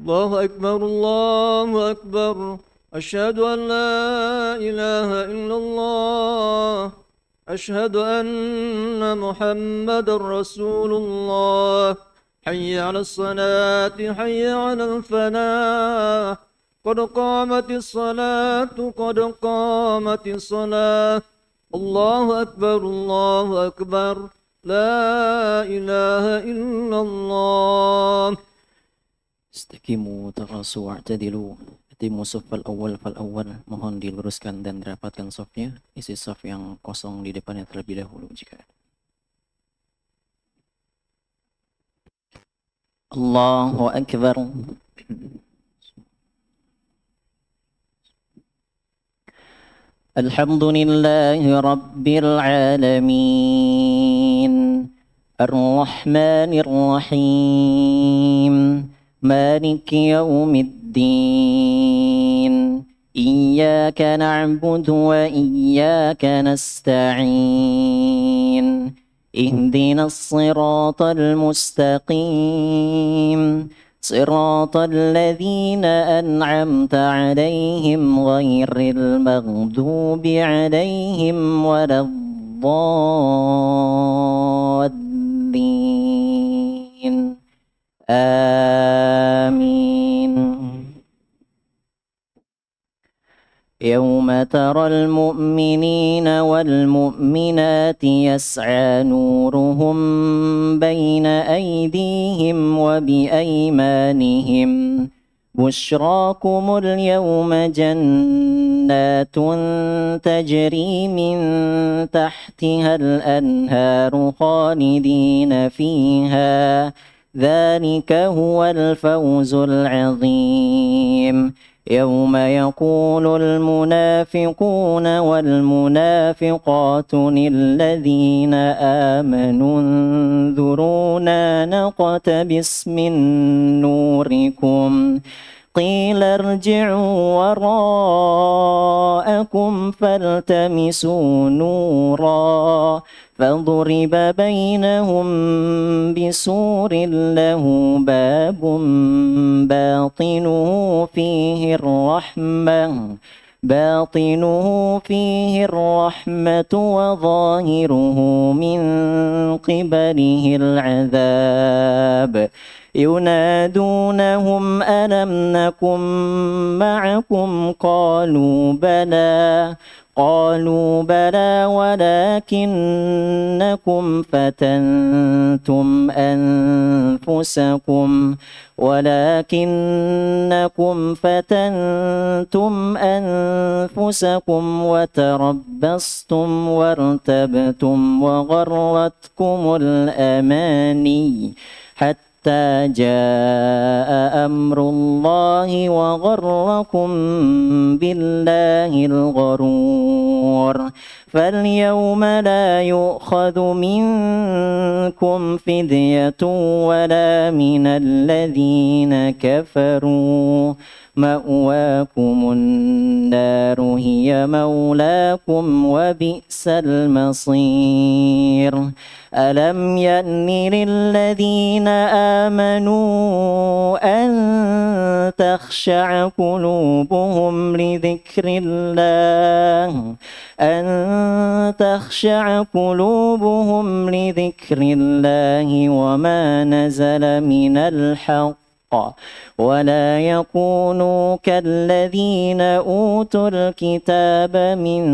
الله أكبر، الله أكبر. أشهد أن لا إله إلا الله. أشهد أن محمد رسول الله. حي على الصلاة، حي على الفلاح. قد قامت الصلاة، قد قامت الصلاة. الله أكبر، الله أكبر. لا إله إلا الله. Istaqimu tarasu wa'tadilu. Atimu safal awal fal awal. Mohon diluruskan dan dirapatkan safnya. Isi saf yang kosong di depannya terlebih dahulu jika ada. Allahu Akbar. Alhamdulillahi Rabbil Alamin. Ar-Rahmanir Rahim. مالك يوم الدين. إياك نعبد وإياك نستعين. اهدنا الصراط المستقيم. صراط الذين أنعمت عليهم غير المغضوب عليهم ولا الضالين. يوم ترى المؤمنين والمؤمنات يسعى نورهم بين أيديهم وبأيمانهم بشراكم اليوم جنات تجري من تحتها الأنهار خالدين فيها ذلك هو الفوز العظيم يوم يقول المنافقون والمنافقات للذين آمنوا انظرونا نقتبس من نوركم قيل ارجعوا وراءكم فالتمسوا نورا فضرب بينهم بسور له باب باطنه فيه الرحمة وظاهره من قبله العذاب ينادونهم ألم نكن معكم قالوا بلى ولكنكم فتنتم أنفسكم وتربصتم وارتبتم وغرتكم الأماني حتى جاء أمر الله وغركم بالله الغرور فاليوم لا يؤخذ منكم فدية ولا من الذين كفروا مأواكم النار هي مولاكم وبئس المصير ألم يأن للذين آمنوا أن تخشع قلوبهم لذكر الله وما نزل من الحق ولا يكونوا كالذين أوتوا الكتاب من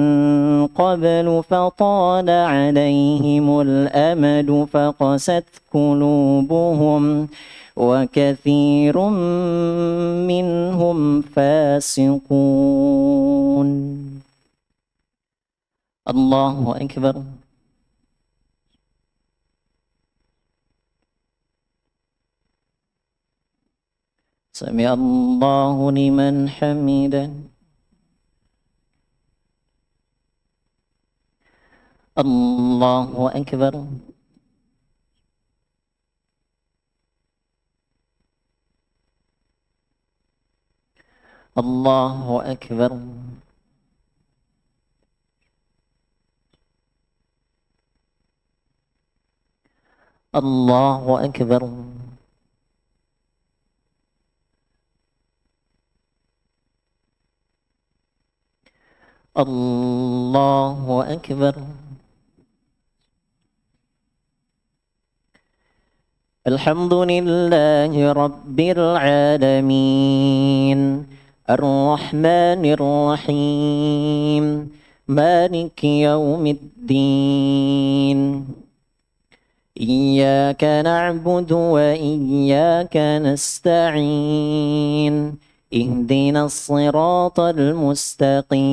قبل فطال عليهم الأمد فقست قلوبهم وكثير منهم فاسقون. الله أكبر. سمع الله لمن حمده. الله أكبر. الله أكبر. الله أكبر. الله أكبر. الحمد لله رب العالمين الرحمن الرحيم مالك يوم الدين إياك نعبد وإياك نستعين اهدنا الصراط المستقيم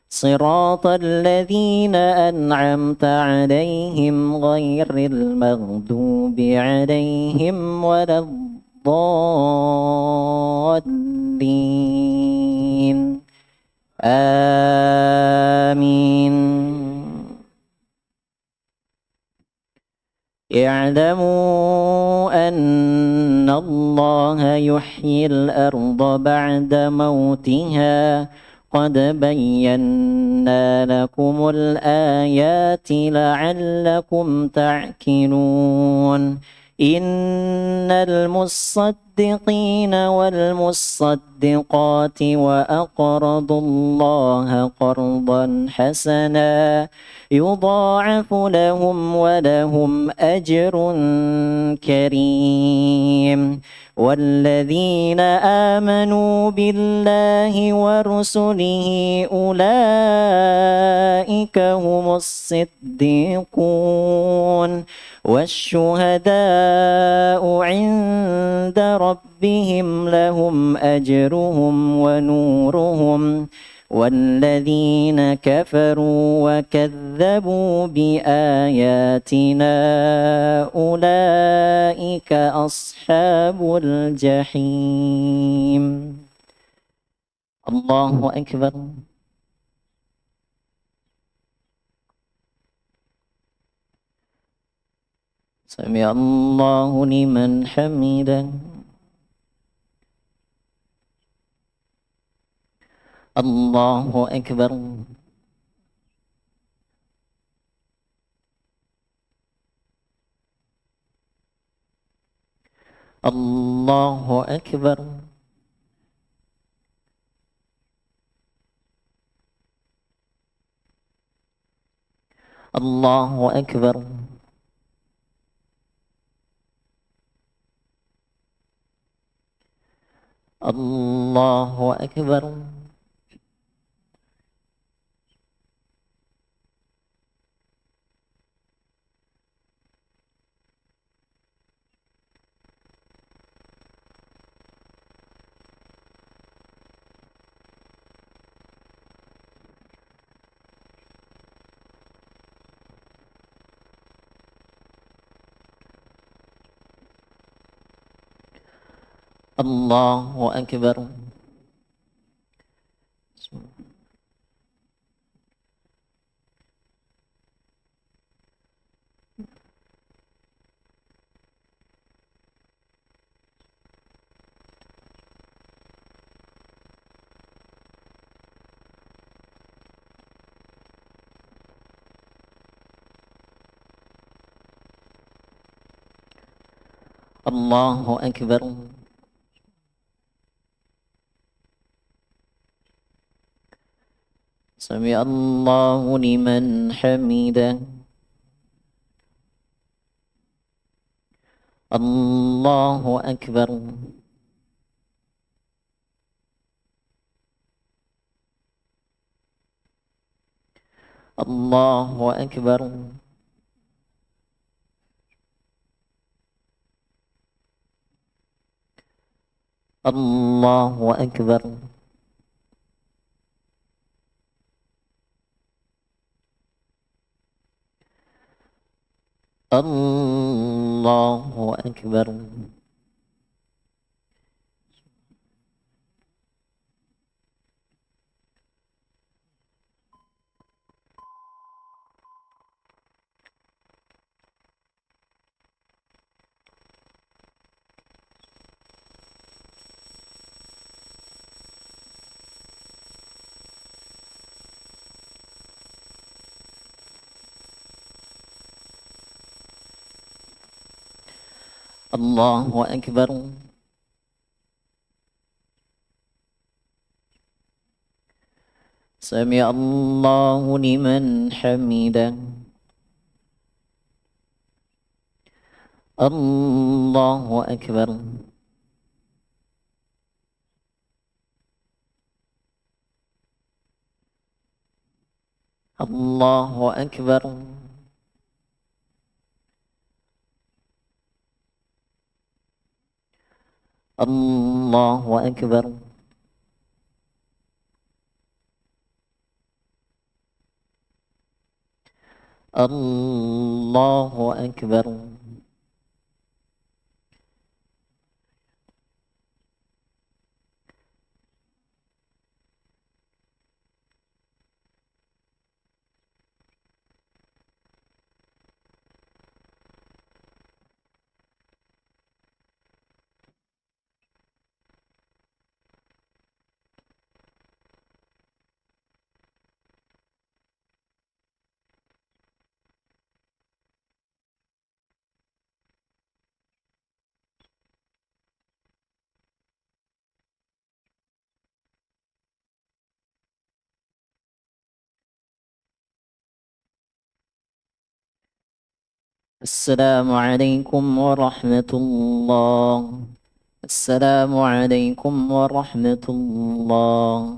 صراط الذين أنعمت عليهم غير المغضوب عليهم ولا الضالين آمين. اعلموا أن الله يحيي الأرض بعد موتها قد بينا لكم الآيات لعلكم تعقلون. إن المصدقين والمصدقات وأقرضوا الله قرضا حسنا يضاعف لهم ولهم أجر كريم والذين آمنوا بالله ورسله أولئك هم الصديقون والشهداء عند ربهم لهم أجرهم ونورهم والذين كفروا وكذبوا بآياتنا أولئك أصحاب الجحيم. الله أكبر. سمع الله لمن حمده. الله أكبر. الله أكبر. الله أكبر. الله أكبر. الله أكبر. الله أكبر. سمع الله لمن حمده. الله أكبر. الله أكبر. الله أكبر. الله أكبر. الله أكبر. سمع الله لمن حمده. الله أكبر. الله أكبر. الله أكبر. الله أكبر. السلام عليكم ورحمة الله. السلام عليكم ورحمة الله.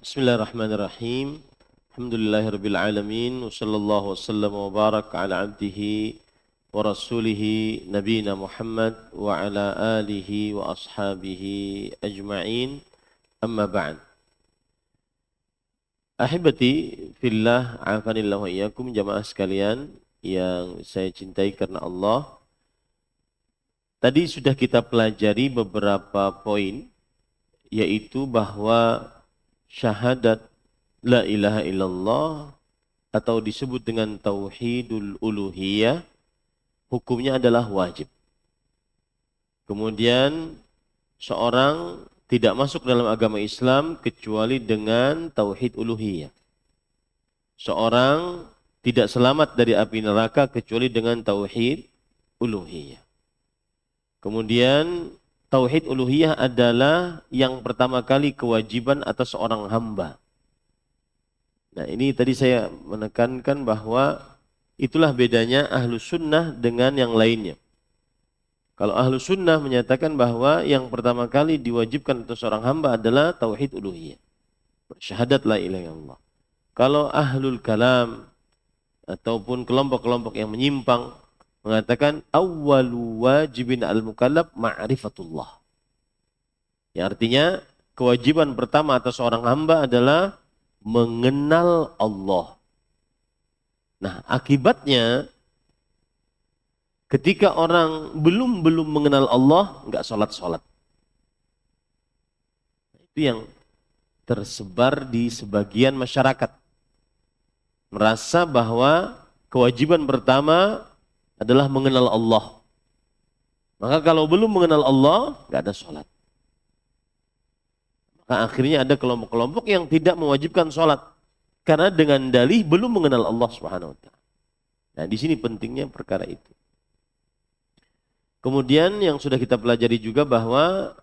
Bismillahirrahmanirrahim. Alhamdulillahirabbil alamin wa sallallahu wasallam wa barak ala abdihi wa rasulihi nabiyina Muhammad wa ala alihi wa ashabihi ajma'in. Amma ba'd. Ahibati fillah, afanillah wa iyyakum, jamaah sekalian yang saya cintai karena Allah. Tadi sudah kita pelajari beberapa poin, yaitu bahwa syahadat la ilaha illallah atau disebut dengan tauhidul uluhiyah, hukumnya adalah wajib. Kemudian seorang tidak masuk dalam agama Islam kecuali dengan tauhid uluhiyah. Seorang tidak selamat dari api neraka kecuali dengan tauhid uluhiyah. Kemudian tauhid uluhiyah adalah yang pertama kali kewajiban atas seorang hamba. Nah, ini tadi saya menekankan bahwa itulah bedanya ahlu sunnah dengan yang lainnya. Kalau ahlu sunnah menyatakan bahwa yang pertama kali diwajibkan atas seorang hamba adalah tauhid uluhiyah, syahadat la ilaha illallah. Kalau ahlul kalam ataupun kelompok-kelompok yang menyimpang mengatakan awwalu wajibin al-mukallaf ma'rifatullah. Ya, artinya kewajiban pertama atas seorang hamba adalah mengenal Allah. Nah, akibatnya ketika orang belum mengenal Allah, enggak sholat. Itu yang tersebar di sebagian masyarakat. Merasa bahwa kewajiban pertama adalah mengenal Allah. Maka kalau belum mengenal Allah, enggak ada sholat. Maka akhirnya ada kelompok-kelompok yang tidak mewajibkan sholat. Karena dengan dalih belum mengenal Allah Subhanahu wa ta'ala. Nah, di sini pentingnya perkara itu. Kemudian yang sudah kita pelajari juga bahwa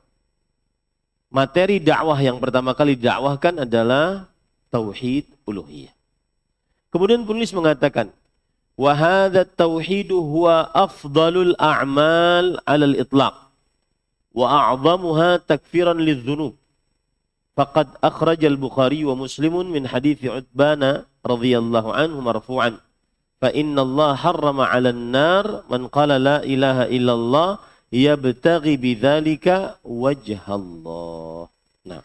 materi dakwah yang pertama kali didakwahkan adalah tauhid uluhiyah. Kemudian penulis mengatakan, wa hadha at-tauhidu huwa afdalul a'mal 'ala al-itlaq wa a'zamuha takfiran lidh-dhunub. Faqad akhraj al-Bukhari wa Muslim min hadits Utbana radhiyallahu anhu marfu'an. Fa inna Allah harrama 'ala an-nar man qala la ilaha illallah yabtaghi bidzalika wajha Allah. Nah,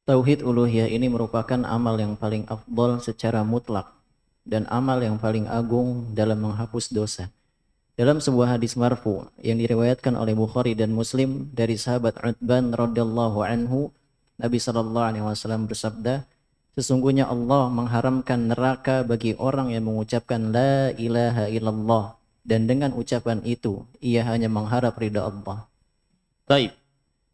Tauhid uluhiyah ini merupakan amal yang paling afdal secara mutlak dan amal yang paling agung dalam menghapus dosa. Dalam sebuah hadis marfu yang diriwayatkan oleh Bukhari dan Muslim dari sahabat Utban radhiyallahu anhu, Nabi sallallahu alaihi wasallam bersabda, sesungguhnya Allah mengharamkan neraka bagi orang yang mengucapkan la ilaha illallah, dan dengan ucapan itu ia hanya mengharap ridha Allah. baik.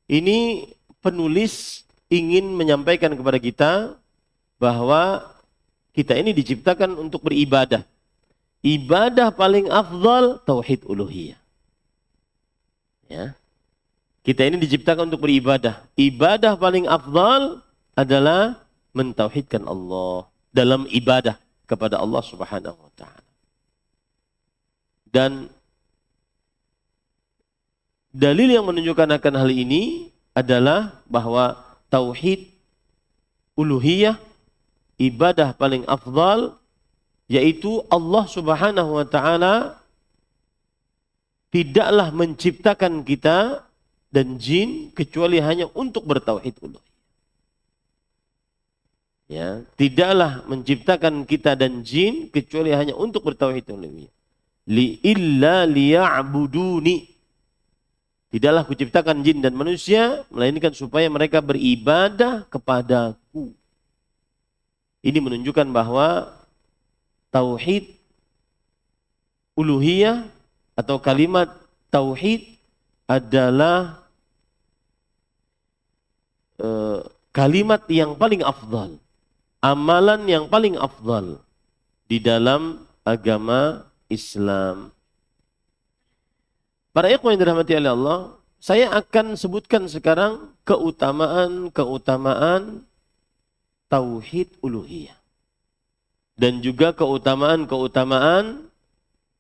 Ini penulis ingin menyampaikan kepada kita bahwa kita ini diciptakan untuk beribadah. Ibadah paling afdal tauhid uluhiyah. Ya. Kita ini diciptakan untuk beribadah. Ibadah paling afdal adalah mentauhidkan Allah dalam ibadah kepada Allah Subhanahu wa taala. Dan dalil yang menunjukkan akan hal ini adalah bahwa tauhid uluhiyah, ibadah paling afdal, yaitu Allah Subhanahu wa taala tidaklah menciptakan kita dan jin kecuali hanya untuk bertauhid uluhiyah. Ya, tidaklah menciptakan kita dan jin kecuali hanya untuk bertauhid uluhiyah. Illa liya'buduni. Tidaklah kuciptakan jin dan manusia melainkan supaya mereka beribadah kepadaku. Ini menunjukkan bahwa tauhid uluhiyah atau kalimat tauhid adalah kalimat yang paling afdal, amalan yang paling afdal di dalam agama Islam. Para ikhwan yang dirahmati oleh Allah, saya akan sebutkan sekarang keutamaan-keutamaan tauhid uluhiyah dan juga keutamaan-keutamaan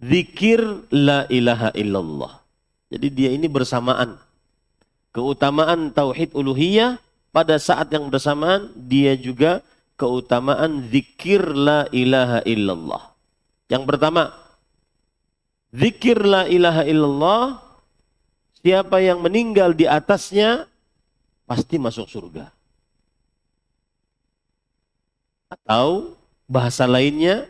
zikir la ilaha illallah. Jadi dia ini bersamaan. Keutamaan tauhid uluhiyah pada saat yang bersamaan dia juga keutamaan zikir la ilaha illallah. Yang pertama, zikir la ilaha illallah, siapa yang meninggal di atasnya pasti masuk surga. Atau bahasa lainnya,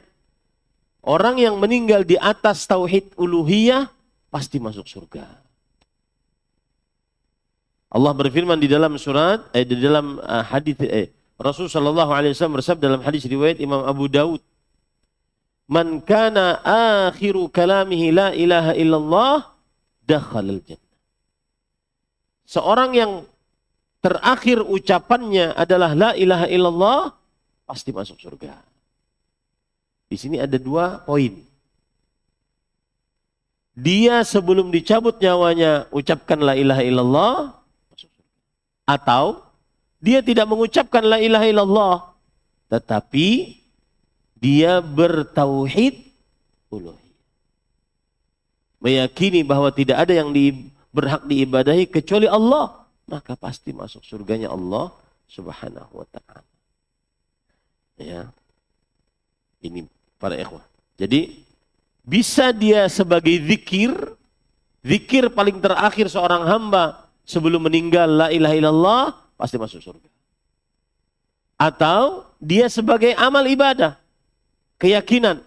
orang yang meninggal di atas tauhid uluhiyah pasti masuk surga. Allah berfirman di dalam surat, di dalam hadis Rasul sallallahu alaihi wasallam bersabda dalam hadis riwayat Imam Abu Daud, "Man kana akhiru kalamihi la ilaha illallah dakhalal jannah." Seorang yang terakhir ucapannya adalah la ilaha illallah pasti masuk surga. Di sini ada 2 poin. Dia sebelum dicabut nyawanya ucapkan la ilaha illallah masuk surga. Atau dia tidak mengucapkan la ilaha illallah tetapi dia bertauhid uluhiyah. Meyakini bahwa tidak ada yang berhak diibadahi kecuali Allah, maka pasti masuk surganya Allah Subhanahu wa taala. Ya. Ini para ikhwah. Jadi bisa dia sebagai zikir paling terakhir seorang hamba sebelum meninggal la ilaha illallah pasti masuk surga. Atau dia sebagai amal ibadah, keyakinan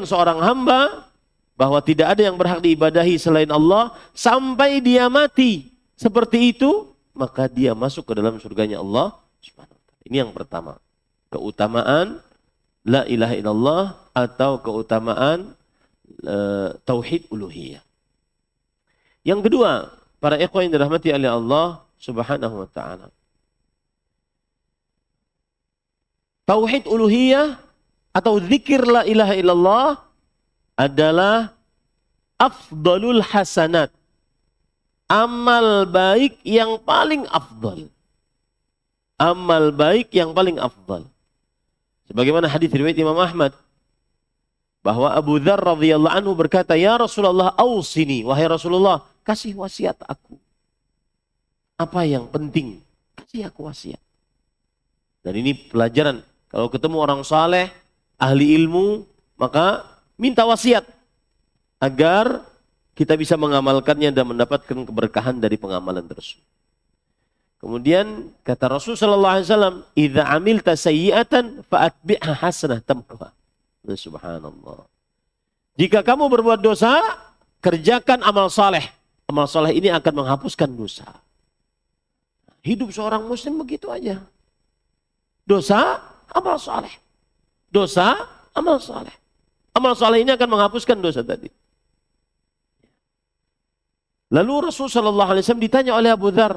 seorang hamba bahwa tidak ada yang berhak diibadahi selain Allah sampai dia mati seperti itu, maka dia masuk ke dalam surganya Allah Subhanahu wa taala. Ini yang pertama, keutamaan la ilaha illallah atau keutamaan tauhid uluhiyah. Yang kedua, para ikhwan yang dirahmati oleh Allah Subhanahu wa taala, tauhid uluhiyah atau zikir la ilaha illallah adalah afdalul hasanat, amal baik yang paling afdal. Amal baik yang paling afdal. Sebagaimana hadis riwayat Imam Ahmad bahwa Abu Dzar radhiyallahu anhu berkata, "Ya Rasulullah, ausini, wahai Rasulullah, kasih wasiat aku. Apa yang penting? Kasih aku wasiat." Dan ini pelajaran, kalau ketemu orang saleh, ahli ilmu, maka minta wasiat agar kita bisa mengamalkannya dan mendapatkan keberkahan dari pengamalan tersebut. Kemudian kata Rasul sallallahu alaihi wasallam, "Idza amilta sayyi'atan fa'atbi'ha hasanah tamhuha." Subhanallah. Jika kamu berbuat dosa, kerjakan amal saleh. Amal saleh ini akan menghapuskan dosa. Hidup seorang muslim begitu aja. Dosa, amal saleh. Dosa, amal saleh. Amal saleh ini akan menghapuskan dosa tadi. Lalu Rasul sallallahu alaihi wasallam ditanya oleh Abu Dzar,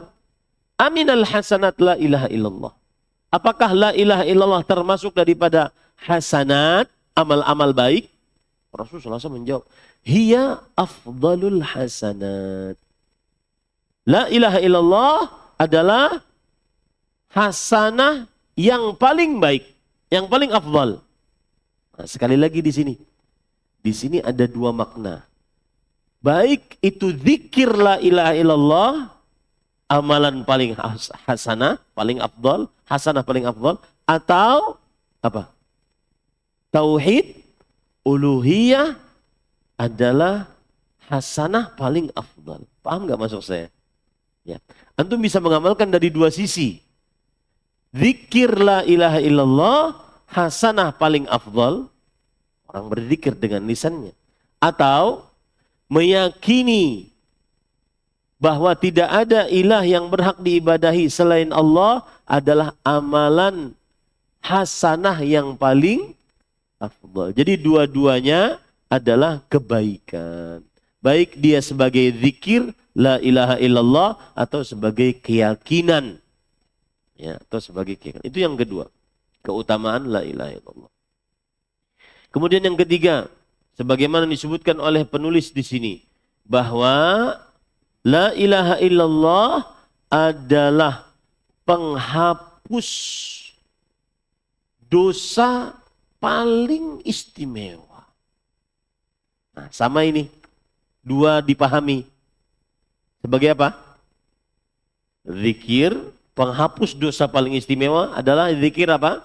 "Aminal hasanat la ilaha illallah." Apakah la ilaha illallah termasuk daripada hasanat, amal-amal baik? Rasulullah SAW menjawab, "Hiya afdalul hasanat." La ilaha illallah adalah hasanah yang paling baik, yang paling afdal. Nah, sekali lagi di sini. Di sini ada 2 makna. Baik itu zikir la ilaha illallah, amalan paling hasanah, paling afdal, hasanah paling afdal, atau apa? Tauhid uluhiyah adalah hasanah paling afdal. Paham nggak maksud saya? Ya. Antum bisa mengamalkan dari 2 sisi. Zikir la ilaha illallah, hasanah paling afdal, orang berzikir dengan lisannya. Atau meyakini bahwa tidak ada ilah yang berhak diibadahi selain Allah adalah amalan hasanah yang paling afdal. Jadi dua-duanya adalah kebaikan. Baik dia sebagai zikir la ilaha illallah atau sebagai keyakinan. Ya, atau sebagai keyakinan. Itu yang kedua, keutamaan la ilaha illallah. Kemudian yang ketiga, sebagaimana disebutkan oleh penulis di sini, bahwa la ilaha illallah adalah penghapus dosa paling istimewa. Nah, sama ini. 2 dipahami. Sebagai apa? Zikir penghapus dosa paling istimewa adalah zikir apa?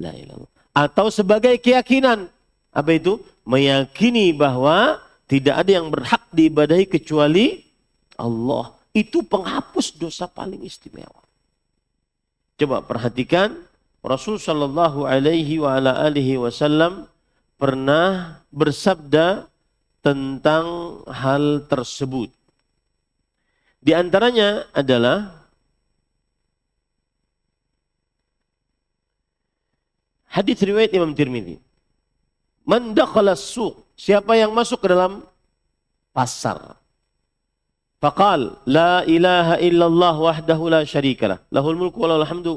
La ilaha illallah. Atau sebagai keyakinan. Apa itu? Meyakini bahwa tidak ada yang berhak diibadahi kecuali Allah. Itu penghapus dosa paling istimewa. Coba perhatikan, Rasul sallallahu alaihi wa ala alihi wasallam pernah bersabda tentang hal tersebut. Di antaranya adalah hadis riwayat Imam Tirmidzi. Man dakhala as-suq, siapa yang masuk ke dalam pasar. Faqal la ilaha illallah wahdahu la syarikalah, lahul mulku wa lahul hamdu,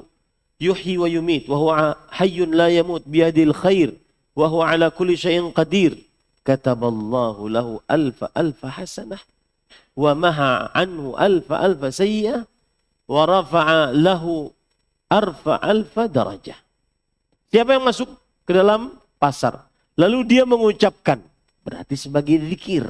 yuhyi wa yumit wa huwa hayyun la yamut biyadil khair wa huwa ala kulli syai'in qadir. Kataballahu lahu alfa hasanah wa maha anhu alfa sayyi'ah wa rafa'a lahu alfa darajah. Siapa yang masuk ke dalam pasar lalu dia mengucapkan, berarti sebagai zikir,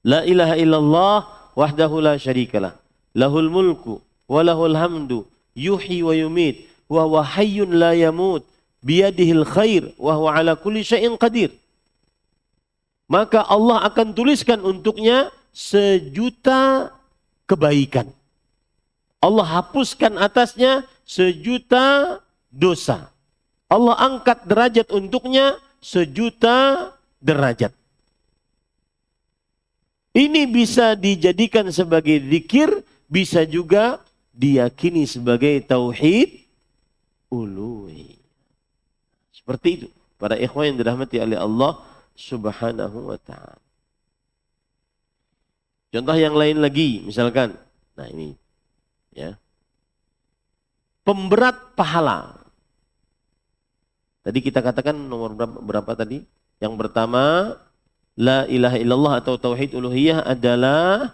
la ilaha illallah wahdahu la syarikalah, lahul mulku wa lahul hamdu, yuhyi wa yumit wa huwa hayyun la yamut biyadihil khair wa huwa ala kulli syai'in qadir. Maka Allah akan tuliskan untuknya 1.000.000 kebaikan. Allah hapuskan atasnya 1.000.000 dosa. Allah angkat derajat untuknya 1.000.000 derajat. Ini bisa dijadikan sebagai zikir, bisa juga diyakini sebagai tauhid uluhiyah. Seperti itu para ikhwan yang dirahmati oleh Allah Subhanahu wa ta'ala. Contoh yang lain lagi, misalkan, nah ini, ya, pemberat pahala. Tadi kita katakan nomor berapa tadi? Yang pertama, la ilaha illallah atau tauhid uluhiyah adalah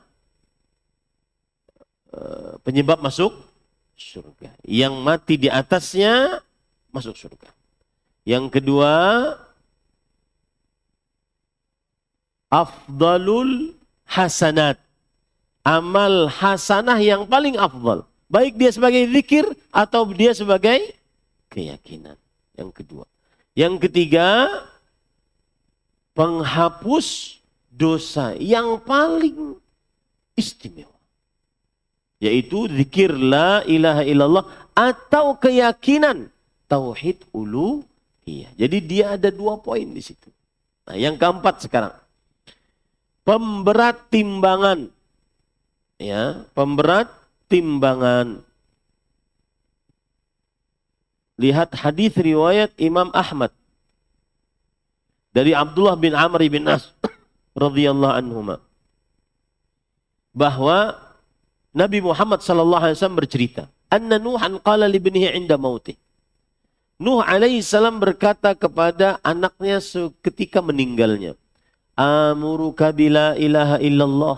penyebab masuk surga. Yang mati di atasnya masuk surga. Yang kedua, afdalul hasanat. Amal hasanah yang paling afdal. Baik dia sebagai zikir atau dia sebagai keyakinan. Yang kedua. Yang ketiga, penghapus dosa yang paling istimewa. Yaitu zikir la ilaha illallah atau keyakinan tauhid uluhiyah. Jadi dia ada 2 poin di situ. Nah, yang keempat sekarang. Pemberat timbangan. Ya, pemberat timbangan. Lihat hadis riwayat Imam Ahmad dari Abdullah bin Amr bin As radhiyallahu anhuma, bahwa Nabi Muhammad sallallahu alaihi wasallam bercerita, anna Nuhan qala li ibnihi 'inda mautih. Nuh alaihi salam berkata kepada anaknya ketika meninggalnya, amuruka bila ilaha illallah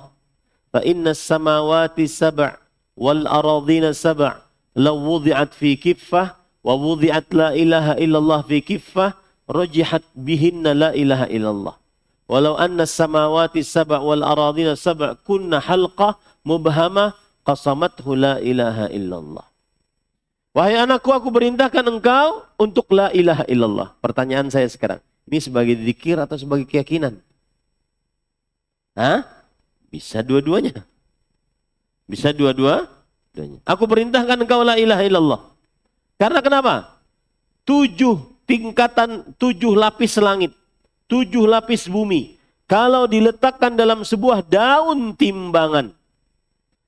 fa inna samawati sab' wal aradhina sab' law wudi'at fi kiffah wa wudi'at la ilaha illallah fi kiffah rajihat bihinna la ilaha illallah walau anna samawati sab' wal aradhina sab' kunna halqah mubhamah qasamathu la ilaha illallah. Wahai anakku, aku perintahkan engkau untuk la ilaha illallah. Pertanyaan saya sekarang, ini sebagai zikir atau sebagai keyakinan? Hah? Bisa dua-duanya. Bisa dua-duanya. Aku perintahkan engkau la ilaha illallah. Karena kenapa? 7 tingkatan, 7 lapis langit, 7 lapis bumi. Kalau diletakkan dalam sebuah daun timbangan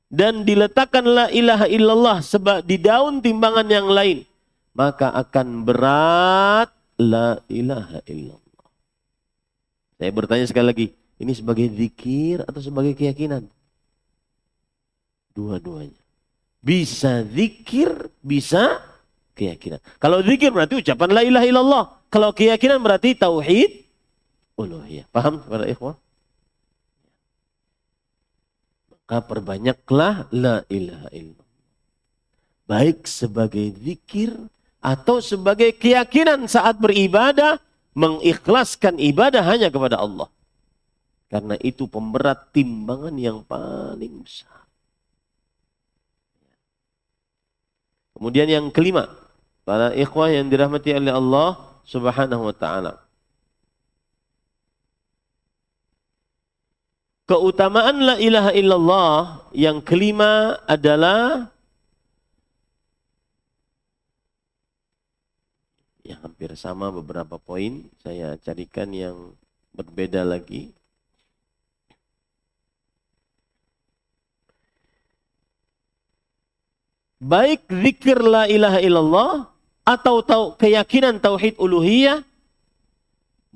dan diletakkan la ilaha illallah di daun timbangan yang lain, maka akan berat la ilaha illallah. Saya bertanya sekali lagi, ini sebagai zikir atau sebagai keyakinan? Dua-duanya. Bisa zikir, bisa keyakinan. Kalau zikir berarti ucapan la ilaha illallah. Kalau keyakinan berarti tauhid uluhiyah. Paham para ikhwah? Maka perbanyaklah la ilaha illallah. Baik sebagai zikir atau sebagai keyakinan saat beribadah, mengikhlaskan ibadah hanya kepada Allah. Karena itu pemberat timbangan yang paling besar. Kemudian yang kelima, para ikhwah yang dirahmati oleh Allah Subhanahu wa taala. Keutamaan la ilaha illallah yang kelima adalah yang hampir sama beberapa poin, saya carikan yang berbeda lagi. Baik zikir la ilaha illallah atau keyakinan tauhid uluhiyah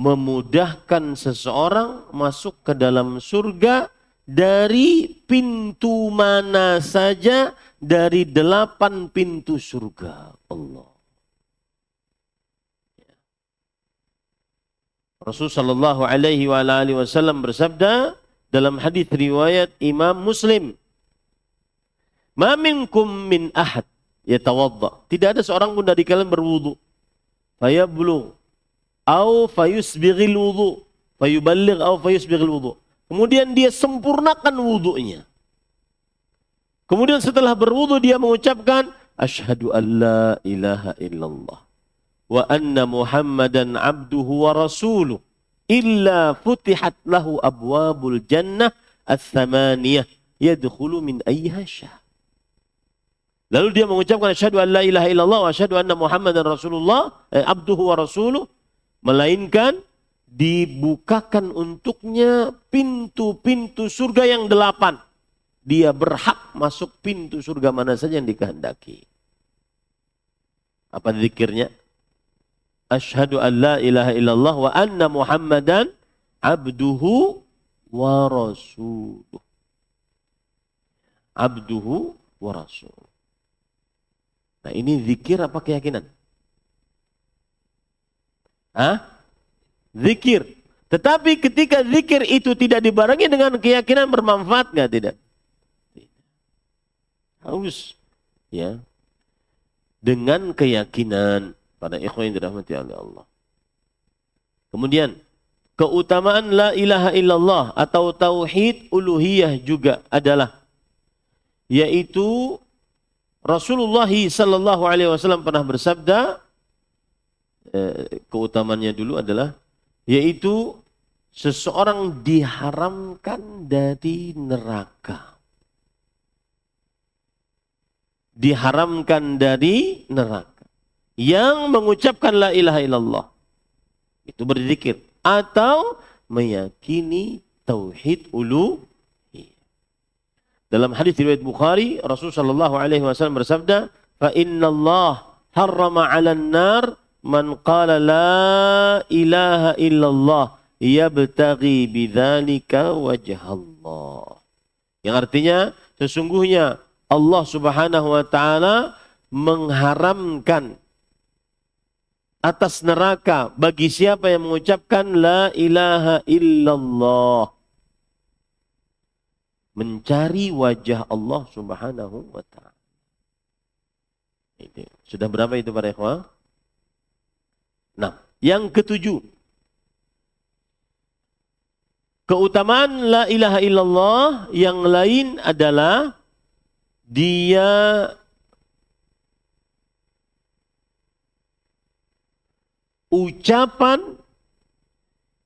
memudahkan seseorang masuk ke dalam surga dari pintu mana saja dari 8 pintu surga Allah. Rasulullah sallallahu alaihi wa alihi wasallam bersabda dalam hadis riwayat Imam Muslim, "Ma minkum min ahad yatawadda." Tidak ada seorang pun dari kalian berwudu. Fayablugh au fayusbighil wudu, fayuballigh au fayusbighil wudu. Kemudian dia sempurnakan wudunya. Kemudian setelah berwudu dia mengucapkan asyhadu an la ilaha illallah wa anna Muhammadan abduhu wa rasuluh illa futihat lahu abwabul jannah ats-tsamaniyah yadkhulu min ayyiha syaa. Lalu dia mengucapkan asyhadu an la ilaha illallah wa asyhadu anna Muhammadan rasulullah abduhu wa rasuluh, melainkan dibukakan untuknya pintu-pintu surga yang 8. Dia berhak masuk pintu surga mana saja yang dikehendaki. Apa zikirnya? Asyhadu an la ilaha illallah wa anna Muhammadan abduhu wa rasuluh. Abduhu wa rasuluh. Nah, ini zikir apa keyakinan? Zikir. Tetapi ketika zikir itu tidak dibarengi dengan keyakinan, bermanfaat nggak? Tidak. Harus ya dengan keyakinan. Pada ikhwan yang dirahmati oleh Allah. Kemudian keutamaan la ilaha illallah atau tauhid uluhiyah juga adalah, yaitu Rasulullah sallallahu alaihi wasallam pernah bersabda, keutamaannya dulu adalah, yaitu seseorang diharamkan dari neraka. Diharamkan dari neraka. Yang mengucapkan la ilaha illallah itu berzikir atau meyakini tauhid uluhiyah. Dalam hadis riwayat Bukhari, Rasulullah sallallahu alaihi wasallam bersabda, "Fa innallaha harrama 'alan nar man qala la ilaha illallah yabtaghi bidzalika wajhallah." Yang artinya sesungguhnya Allah Subhanahu wa taala mengharamkan atas neraka bagi siapa yang mengucapkan la ilaha illallah, mencari wajah Allah Subhanahu wa taala. Sudah berapa itu para ikhwah? Nah, yang ketujuh, keutamaan la ilaha illallah yang lain adalah dia ucapan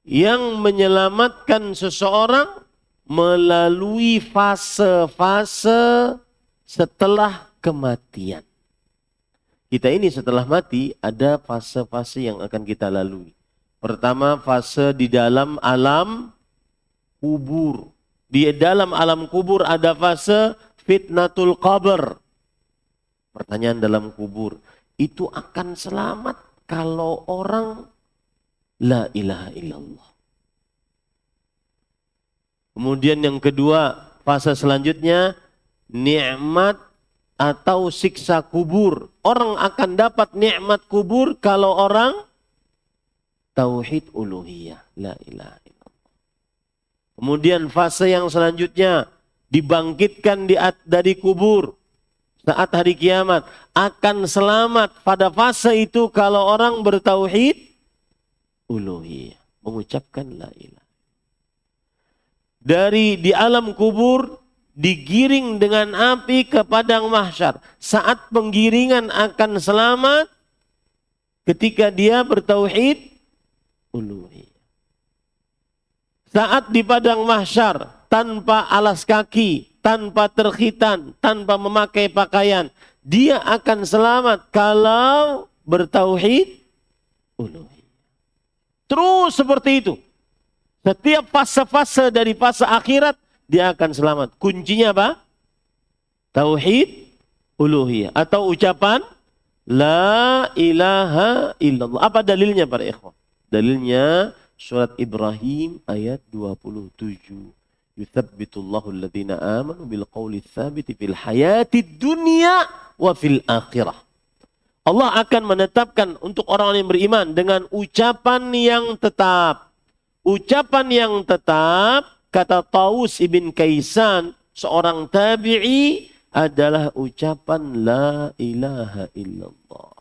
yang menyelamatkan seseorang melalui fase-fase setelah kematian. Kita ini setelah mati ada fase-fase yang akan kita lalui. Pertama, fase di dalam alam kubur. Di dalam alam kubur ada fase fitnatul qabr. Pertanyaan dalam kubur. Itu akan selamat kalau orang la ilaha illallah. Kemudian yang kedua, fase selanjutnya nikmat atau siksa kubur. Orang akan dapat nikmat kubur kalau orang tauhid uluhiyah, la ilaha illallah. Kemudian fase yang selanjutnya dibangkitkan dari kubur saat hari kiamat, akan selamat pada fase itu kalau orang bertauhid uluhiyah, mengucapkan la ilaha. Dari di alam kubur digiring dengan api ke padang mahsyar. Saat penggiringan akan selamat ketika dia bertauhid uluhiyah. Saat di padang mahsyar tanpa alas kaki, tanpa terkhitan, tanpa memakai pakaian, dia akan selamat kalau bertauhid uluhiyah. Terus seperti itu. Setiap fase-fase dari fase akhirat dia akan selamat. Kuncinya apa? Tauhid uluhiyah atau ucapan la ilaha illallah. Apa dalilnya para ikhwan? Dalilnya surat Ibrahim ayat 27. Yuthabbitullahu alladhina amanu bil qawli tsabiti fil hayatid dunya wa fil akhirah. Allah akan menetapkan untuk orang yang beriman dengan ucapan yang tetap. Ucapan yang tetap, kata Taus ibn Kaisan, seorang tabi'i, adalah ucapan la ilaha illallah.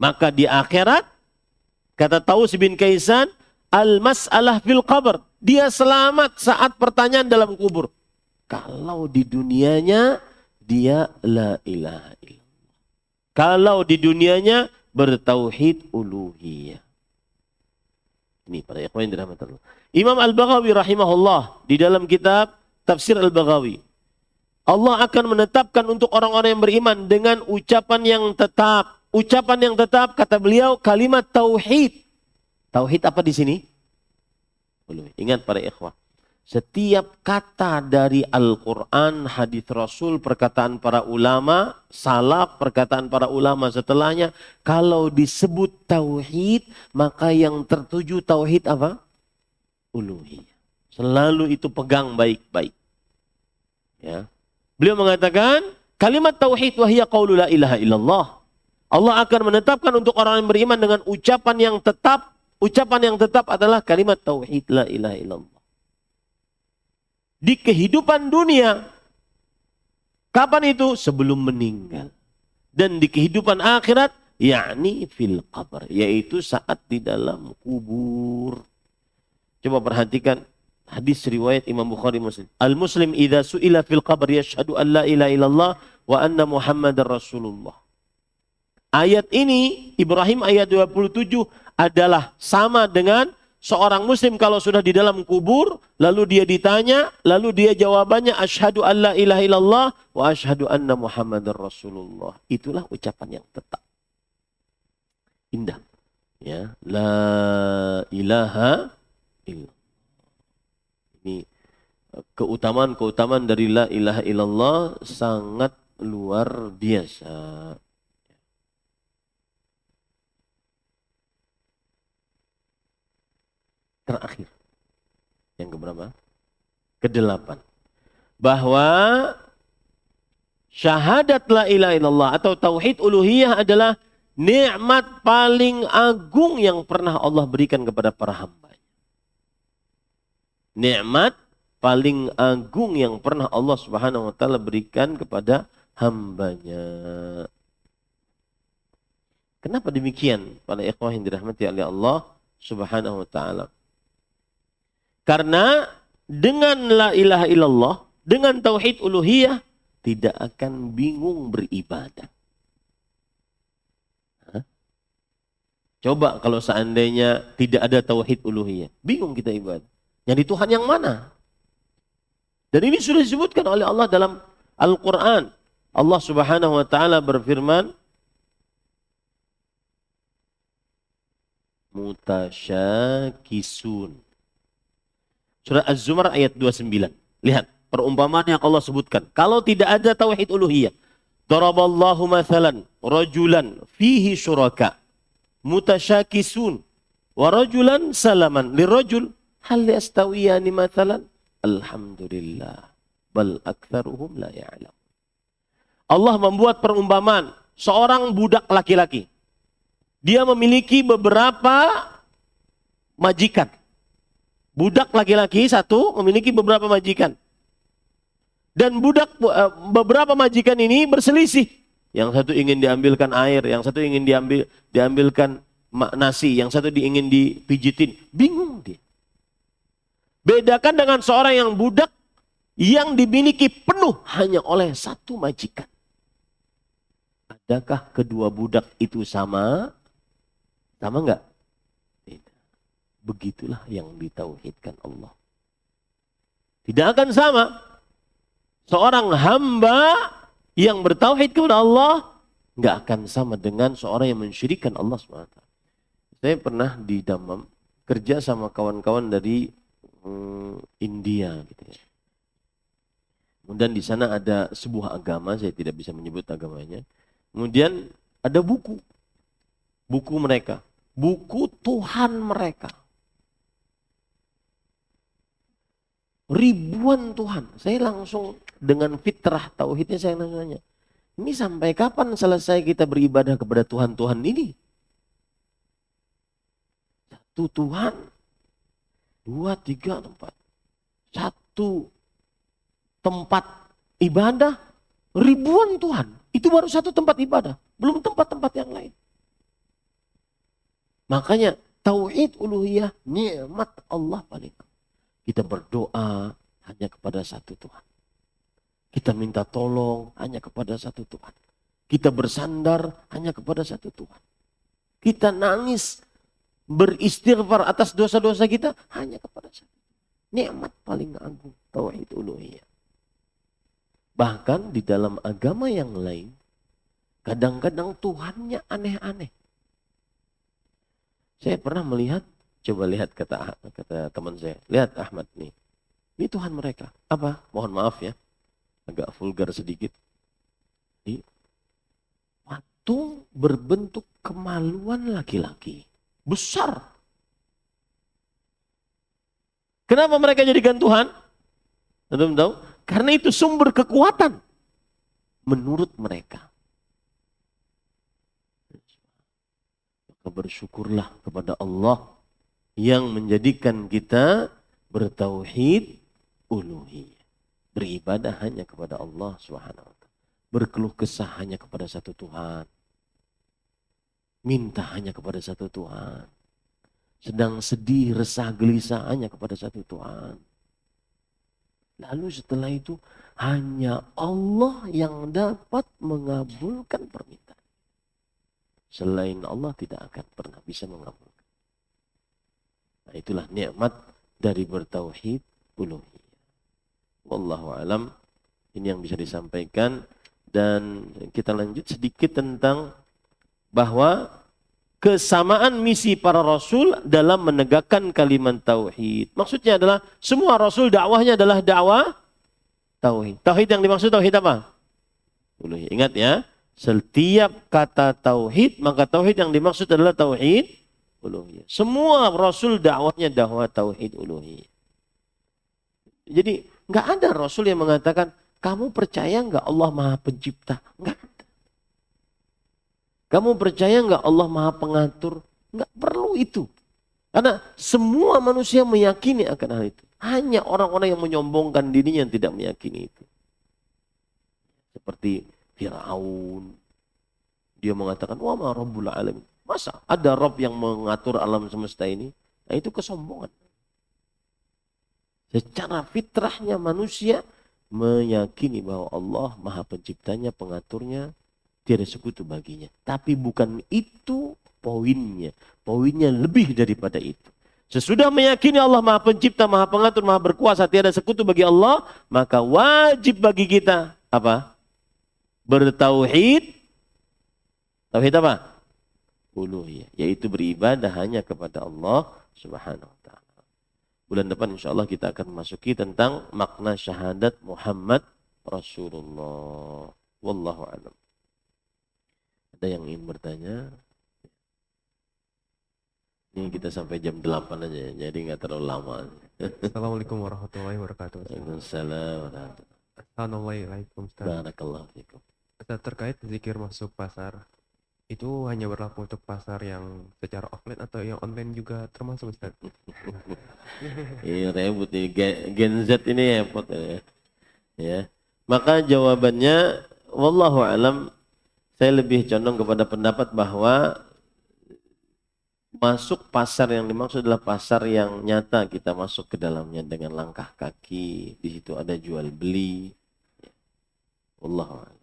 Maka di akhirat, kata Taus bin Kaisan, al-mas'alah fil qabr. Dia selamat saat pertanyaan dalam kubur. Kalau di dunianya, dia la ilaha illallah. Kalau di dunianya, bertauhid uluhiyah. Ini para ikhwan yang dirahmati Allah. Imam Al-Baghawi rahimahullah, di dalam kitab Tafsir Al-Baghawi, Allah akan menetapkan untuk orang-orang yang beriman dengan ucapan yang tetap. Ucapan yang tetap, kata beliau, kalimat tauhid. Tauhid apa di sini? Ingat para ikhwah, setiap kata dari Al-Quran, hadis Rasul, perkataan para ulama, salaf, perkataan para ulama setelahnya, kalau disebut tauhid, maka yang tertuju tauhid apa? Uluhiyah. Selalu itu pegang baik-baik. Ya. Beliau mengatakan, kalimat tauhid wahiyya qaulu la ilaha illallah. Allah akan menetapkan untuk orang yang beriman dengan ucapan yang tetap. Ucapan yang tetap adalah kalimat tauhid la ilaha illallah. Di kehidupan dunia, kapan itu? Sebelum meninggal. Dan di kehidupan akhirat, yakni fil qabr, yaitu saat di dalam kubur. Coba perhatikan hadis riwayat Imam Bukhari Muslim. Al-Muslim idza su'ila fil qabr yashhadu an la ilaha illallah wa anna Muhammadar Rasulullah. Ayat ini, Ibrahim ayat 27, adalah sama dengan seorang muslim kalau sudah di dalam kubur, lalu dia ditanya, lalu dia jawabannya asyhadu an la ilaha illallah wa asyhadu anna Muhammadar Rasulullah. Itulah ucapan yang tetap. Indah. Ya, la ilaha illallah. Ini keutamaan dari la ilaha illallah sangat luar biasa. Terakhir, yang keberapa? Kedelapan. Bahwa syahadat la ilaha illallah atau tauhid uluhiyah adalah nikmat paling agung yang pernah Allah berikan kepada para hamba. Nikmat paling agung yang pernah Allah Subhanahu wa taala berikan kepada hambanya. Kenapa demikian? Para ikhwah yang dirahmati oleh Allah Subhanahu wa taala. Karena dengan la ilaha illallah, dengan tauhid uluhiyah, tidak akan bingung beribadah. Hah? Coba kalau seandainya tidak ada tauhid uluhiyah, bingung kita ibadah. Yang di Tuhan yang mana? Dan ini sudah disebutkan oleh Allah dalam Al-Quran. Allah Subhanahu wa taala berfirman, mutasyakisun. Surah Az-Zumar ayat 29. Lihat perumpamaan yang Allah sebutkan. Kalau tidak ada tauhid uluhiyah. Daraballahu mathalan rajulan fihi syuraka mutasyakisun wa rajulan salaman lirajul hal yastawiyani mathalan. Alhamdulillah bal aktsaruhum la ya'lam. Allah membuat perumpamaan seorang budak laki-laki. Dia memiliki beberapa majikan. Budak laki-laki satu memiliki beberapa majikan. Dan beberapa majikan ini berselisih. Yang satu ingin diambilkan air, yang satu ingin diambilkan nasi, yang satu ingin dipijitin. Bingung dia. Bedakan dengan seorang yang budak yang dimiliki penuh hanya oleh satu majikan. Adakah kedua budak itu sama? Sama enggak? Tidak. Begitulah yang ditauhidkan Allah. Tidak akan sama. Seorang hamba yang bertauhid kepada Allah enggak akan sama dengan seorang yang mensyirikkan Allah SWT. Saya pernah di Dammam kerja sama kawan-kawan dari India gitu ya. Kemudian di sana ada sebuah agama, saya tidak bisa menyebut agamanya. Kemudian ada buku mereka, buku Tuhan mereka. Ribuan Tuhan. Saya langsung dengan fitrah tauhidnya saya langsung nanya, ini sampai kapan selesai kita beribadah kepada Tuhan-Tuhan ini? Satu Tuhan, 2, 3, 4. Satu tempat ibadah, ribuan Tuhan. Itu baru satu tempat ibadah, belum tempat-tempat yang lain. Makanya tauhid uluhiyah nikmat Allah paling. Kita berdoa hanya kepada satu Tuhan. Kita minta tolong hanya kepada satu Tuhan. Kita bersandar hanya kepada satu Tuhan. Kita nangis beristighfar atas dosa-dosa kita hanya kepada satu. Nikmat paling agung tauhid uluhiyah. Bahkan di dalam agama yang lain, kadang-kadang Tuhannya aneh-aneh. Saya pernah melihat, coba lihat kata teman saya, lihat Ahmad nih, ini Tuhan mereka. Apa? Mohon maaf ya, agak vulgar sedikit. Ini patung berbentuk kemaluan laki-laki, besar. Kenapa mereka jadikan Tuhan? Anda tahu? Karena itu sumber kekuatan menurut mereka. Maka bersyukurlah kepada Allah yang menjadikan kita bertauhid uluhiyah. Beribadah hanya kepada Allah Subhanahu wa taala. Berkeluh kesah hanya kepada satu Tuhan. Minta hanya kepada satu Tuhan. Sedang sedih, resah, gelisah hanya kepada satu Tuhan. Lalu setelah itu hanya Allah yang dapat mengabulkan permintaan. Selain Allah tidak akan pernah bisa mengabulkan. Nah, itulah nikmat dari bertauhid uluhiyah. Wallahu alam, ini yang bisa disampaikan, dan kita lanjut sedikit tentang bahwa kesamaan misi para rasul dalam menegakkan kalimat tauhid. Maksudnya adalah semua rasul dakwahnya adalah dakwah tauhid. Tauhid yang dimaksud tauhid apa? Uluhiyah. Ingat ya, setiap kata tauhid maka tauhid yang dimaksud adalah tauhid uluhiyah. Semua rasul dakwahnya dakwah tauhid uluhiyah. Jadi nggak ada rasul yang mengatakan kamu percaya nggak Allah Maha Pencipta? Nggak ada. Kamu percaya nggak Allah Maha Pengatur? Nggak perlu itu. Karena semua manusia meyakini akan hal itu. Hanya orang-orang yang menyombongkan dirinya yang tidak meyakini itu. Seperti Fir'aun. Dia mengatakan, wa ma rabbul alamin. Masa ada Rabb yang mengatur alam semesta ini? Nah, itu kesombongan. Secara fitrahnya manusia meyakini bahwa Allah Maha Penciptanya, Pengaturnya, tiada sekutu baginya. Tapi bukan itu poinnya. Poinnya lebih daripada itu. Sesudah meyakini Allah Maha Pencipta, Maha Pengatur, Maha Berkuasa, tiada sekutu bagi Allah, maka wajib bagi kita apa? Bertauhid. Tauhid apa? Uluhiyah. Yaitu beribadah hanya kepada Allah Subhanahu wa taala. Bulan depan insyaallah kita akan memasuki tentang makna syahadat Muhammad Rasulullah. Wallahu a'lam. Ada yang ingin bertanya? Ini kita sampai jam 8 aja, jadi nggak terlalu lama. Assalamualaikum warahmatullahi wabarakatuh. Waalaikumsalam warahmatullahi Assalamualaikum Ustaz. Barakallahu fikum. Ustaz, terkait zikir masuk pasar, itu hanya berlaku untuk pasar yang secara offline atau yang online juga termasuk Ustaz? Ini ribut nih, Gen Z ini repot ya. Maka jawabannya, wallahu alam, saya lebih condong kepada pendapat bahwa Masuk pasar yang dimaksud adalah pasar yang nyata kita masuk ke dalamnya dengan langkah kaki. Di situ ada jual beli. Wallahu a'lam.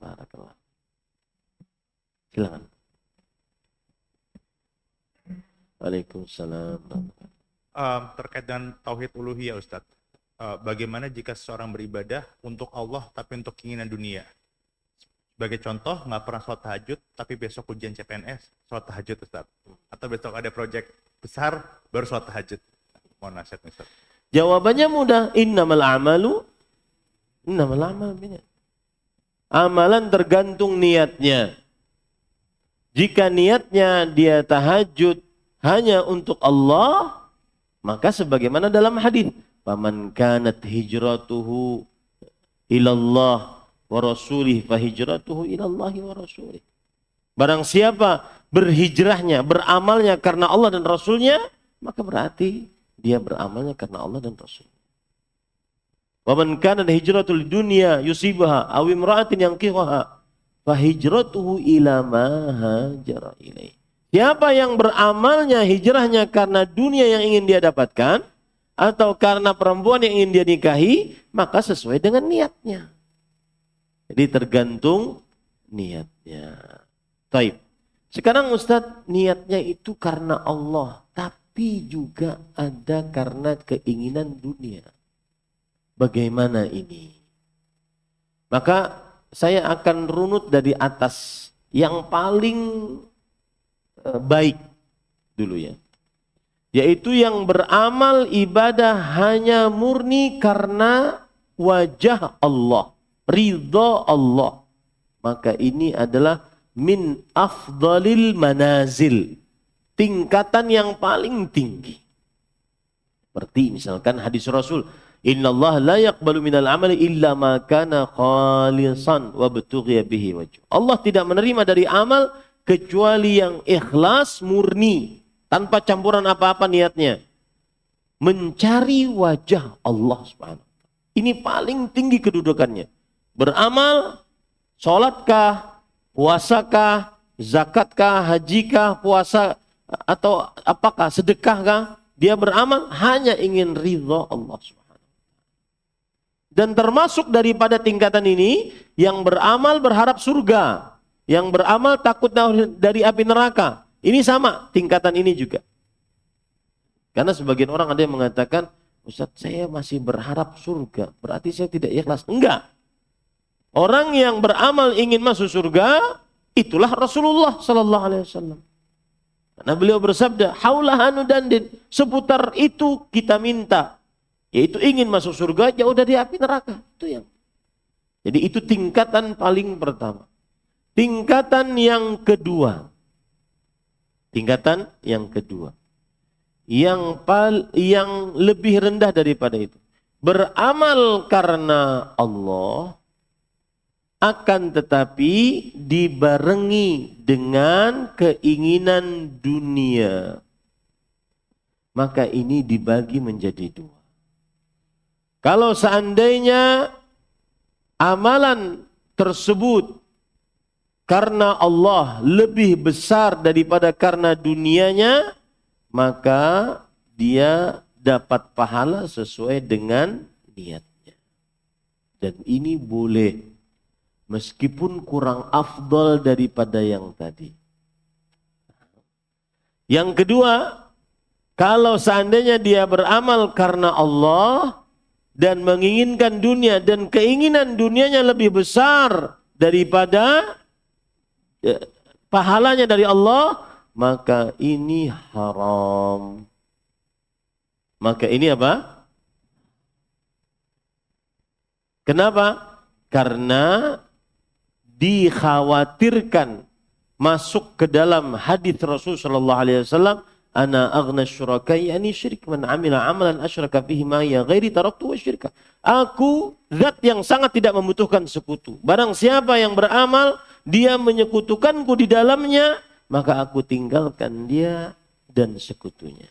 Barakallah. Silakan. Waalaikumsalam. Terkait dengan tauhid uluhiyah Ustadz, bagaimana jika seseorang beribadah untuk Allah tapi untuk keinginan dunia? Sebagai contoh, nggak pernah sholat tahajud tapi besok ujian CPNS sholat tahajud Ustadz, atau besok ada proyek besar baru sholat tahajud. Mohon nasihat Ustadz. Jawabannya mudah. Innamal amalu binniyat. Amalan tergantung niatnya. Jika niatnya dia tahajud hanya untuk Allah, maka sebagaimana dalam hadis, "Faman kanat hijratuhu ilallah wa rasulih fa hijratuhu ilallahi wa rasulih." Barang siapa berhijrahnya, beramalnya karena Allah dan Rasulnya, maka berarti dia beramalnya karena Allah dan Rasulnya. "Wa man kanat hijratul dunya yusibaha aw imra'atin yankihuha fa hijratuhu ila ma hajara ilaih." Siapa yang beramalnya hijrahnya karena dunia yang ingin dia dapatkan atau karena perempuan yang ingin dia nikahi, maka sesuai dengan niatnya. Jadi tergantung niatnya. Taib. Sekarang Ustadz, niatnya itu karena Allah, tapi juga ada karena keinginan dunia. Bagaimana ini? Maka saya akan runut dari atas yang paling baik dulu ya. Yaitu yang beramal ibadah hanya murni karena wajah Allah, ridha Allah. Maka ini adalah min afdalil manazil, tingkatan yang paling tinggi. Seperti misalkan hadis Rasul, "Innallaha la yaqbalu minal amali illa ma kana khalisan wa btughiya bihi wajh." Allah tidak menerima dari amal kecuali yang ikhlas, murni, tanpa campuran apa-apa niatnya. Mencari wajah Allah Subhanahu. Ini paling tinggi kedudukannya. Beramal, sholatkah, puasakah, zakatkah, hajikah, puasa, atau apakah, sedekahkah, dia beramal hanya ingin ridha Allah Subhanahu. Dan termasuk daripada tingkatan ini, yang beramal berharap surga. Yang beramal takut dari api neraka. Ini sama tingkatan ini juga. Karena sebagian orang ada yang mengatakan, "Ustaz, saya masih berharap surga, berarti saya tidak ikhlas." Enggak. Orang yang beramal ingin masuk surga, itulah Rasulullah sallallahu alaihi wasallam. Karena beliau bersabda, "Haulahanu dandin," seputar itu kita minta. Yaitu ingin masuk surga, jauh dari api neraka. Itu yang. Jadi itu tingkatan paling pertama. Tingkatan yang kedua. Tingkatan yang kedua. Yang lebih rendah daripada itu. Beramal karena Allah, akan tetapi dibarengi dengan keinginan dunia. Maka ini dibagi menjadi dua. Kalau seandainya amalan tersebut karena Allah lebih besar daripada karena dunianya, maka dia dapat pahala sesuai dengan niatnya. Dan ini boleh, meskipun kurang afdal daripada yang tadi. Yang kedua, kalau seandainya dia beramal karena Allah dan menginginkan dunia dan keinginan dunianya lebih besar daripada pahalanya dari Allah, maka ini haram. Maka ini apa? Kenapa? Karena dikhawatirkan masuk ke dalam hadis Rasul sallallahu alaihi wasallam, "Ana aghna syuraka yani syirik, man amila amalan asyraka fihi ma ya ghairi taraktu wa syirka." Aku zat yang sangat tidak membutuhkan sekutu. Barang siapa yang beramal dia menyekutukanku di dalamnya, maka aku tinggalkan dia dan sekutunya.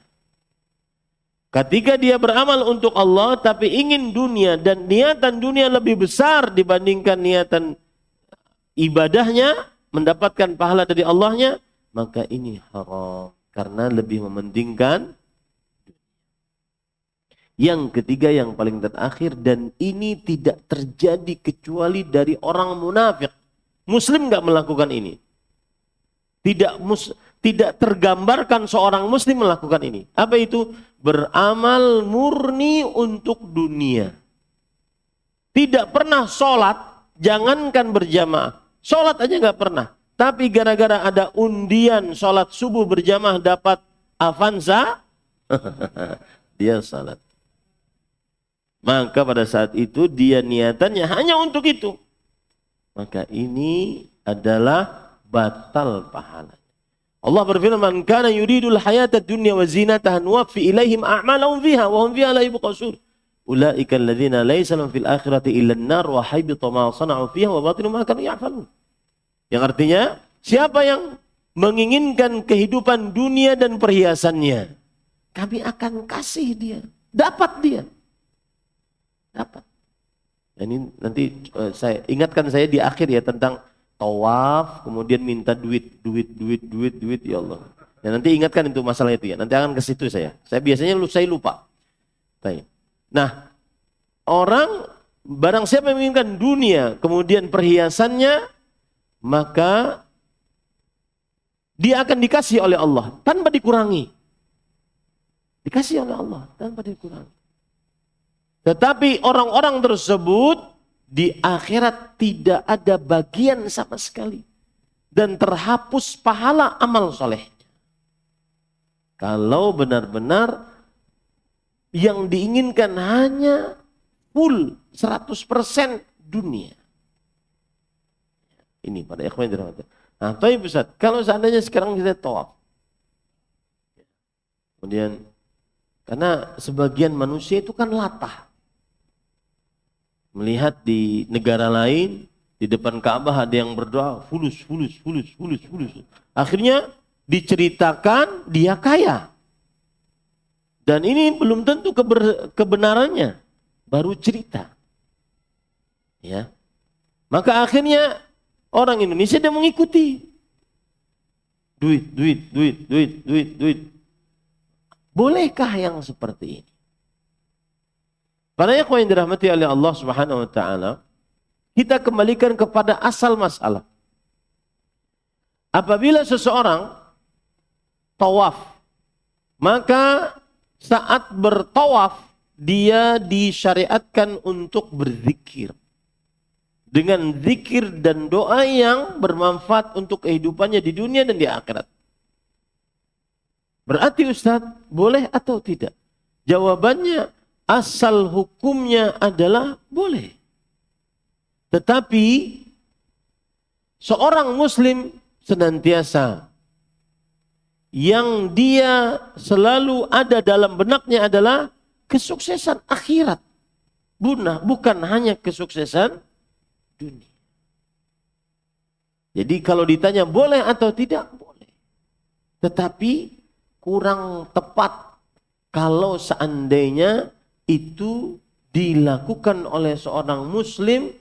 Ketika dia beramal untuk Allah tapi ingin dunia dan niatan dunia lebih besar dibandingkan niatan ibadahnya, mendapatkan pahala dari Allahnya, maka ini haram karena lebih mementingkan. Yang ketiga yang paling terakhir, dan ini tidak terjadi kecuali dari orang munafik. Muslim nggak melakukan ini. Tidak tergambarkan seorang muslim melakukan ini. Apa itu? Beramal murni untuk dunia. Tidak pernah sholat, jangankan berjamaah. Sholat aja nggak pernah. Tapi gara-gara ada undian sholat subuh berjamaah dapat Avanza, dia sholat. Maka pada saat itu dia niatannya hanya untuk itu. Maka ini adalah batal pahala. Allah berfirman, "Kana yuridul hayata dunya wa zinataha nuwaffi ilaihim a'malahum fiha wa hum fiha la yubqasun. Ulaika alladziina laysa lahum fil akhirati illa an-nar wa habita ma sana'u fiha wa batilu ma kanu ya'malun." Yang artinya, siapa yang menginginkan kehidupan dunia dan perhiasannya, kami akan kasih dia, dapat dia. Dapat. Ini nanti saya ingatkan saya di akhir ya tentang tawaf, kemudian minta duit ya Allah. Ya, nanti ingatkan itu masalah itu ya. Nanti akan ke situ saya. Saya biasanya saya lupa. Baik. Nah, orang barang siapa yang menginginkan dunia, kemudian perhiasannya, maka dia akan dikasih oleh Allah tanpa dikurangi. Dikasih oleh Allah tanpa dikurangi. Tetapi orang-orang tersebut di akhirat tidak ada bagian sama sekali. Dan terhapus pahala amal soleh. Kalau benar-benar yang diinginkan hanya full 100% dunia. Ini pada ikhwan dirahmati. Nah, tapi Ustaz, kalau seandainya sekarang kita tawaf. Kemudian, karena sebagian manusia itu kan latah. Melihat di negara lain, di depan Ka'bah ada yang berdoa, fulus. Akhirnya diceritakan dia kaya. Dan ini belum tentu kebenarannya, baru cerita. Ya. Maka akhirnya orang Indonesia dia mengikuti. Duit. Bolehkah yang seperti ini? Para ikhwan yang dirahmati oleh Allah Subhanahu wa taala, kita kembalikan kepada asal masalah. Apabila seseorang tawaf, maka saat bertawaf dia disyariatkan untuk berzikir. Dengan zikir dan doa yang bermanfaat untuk kehidupannya di dunia dan di akhirat. Berarti Ustaz, boleh atau tidak? Jawabannya, asal hukumnya adalah boleh. Tetapi seorang muslim senantiasa yang dia selalu ada dalam benaknya adalah kesuksesan akhirat. Bukan hanya kesuksesan dunia. Jadi kalau ditanya boleh atau tidak, boleh. Tetapi kurang tepat kalau seandainya itu dilakukan oleh seorang muslim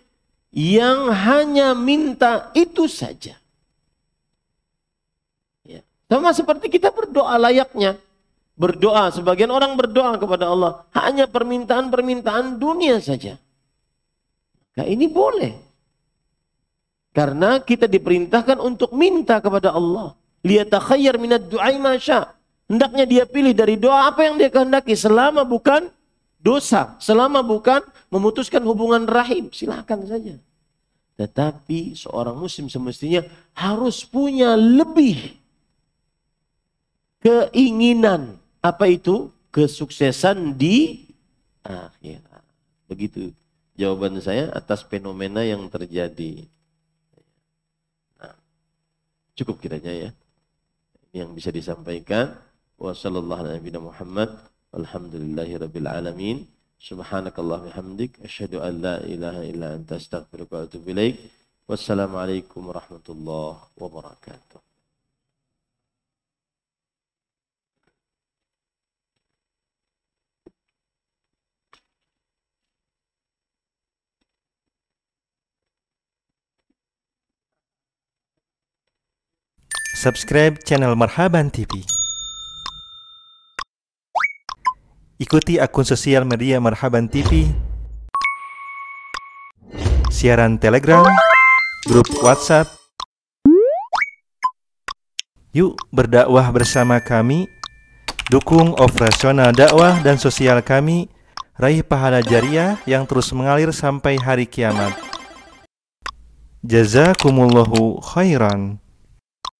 yang hanya minta itu saja. Ya. Sama seperti kita berdoa layaknya. Berdoa, sebagian orang berdoa kepada Allah hanya permintaan-permintaan dunia saja. Nah, ini boleh. Karena kita diperintahkan untuk minta kepada Allah. Liyatakhayyar minad du'ai ma syaa. Hendaknya dia pilih dari doa apa yang dia kehendaki selama bukan dosa, selama bukan memutuskan hubungan rahim, silakan saja. Tetapi seorang muslim semestinya harus punya lebih keinginan. Apa itu? Kesuksesan di akhirat. Begitu jawaban saya atas fenomena yang terjadi. Nah, cukup kiranya ya. Ini yang bisa disampaikan. Wassalamualaikum warahmatullahi wabarakatuh. Alhamdulillahirabbil alamin. Subhanakallahumma hamdik asyhadu an la ilaha illa anta astaghfiruka wa atubu ilaik. Wassalamualaikum warahmatullahi wabarakatuh. subscribe channel Marhaban TV. Ikuti akun sosial media Marhaban TV, siaran Telegram, grup WhatsApp. Yuk berdakwah bersama kami, dukung operasional dakwah dan sosial kami, raih pahala jariah yang terus mengalir sampai hari kiamat. Jazakumullahu khairan.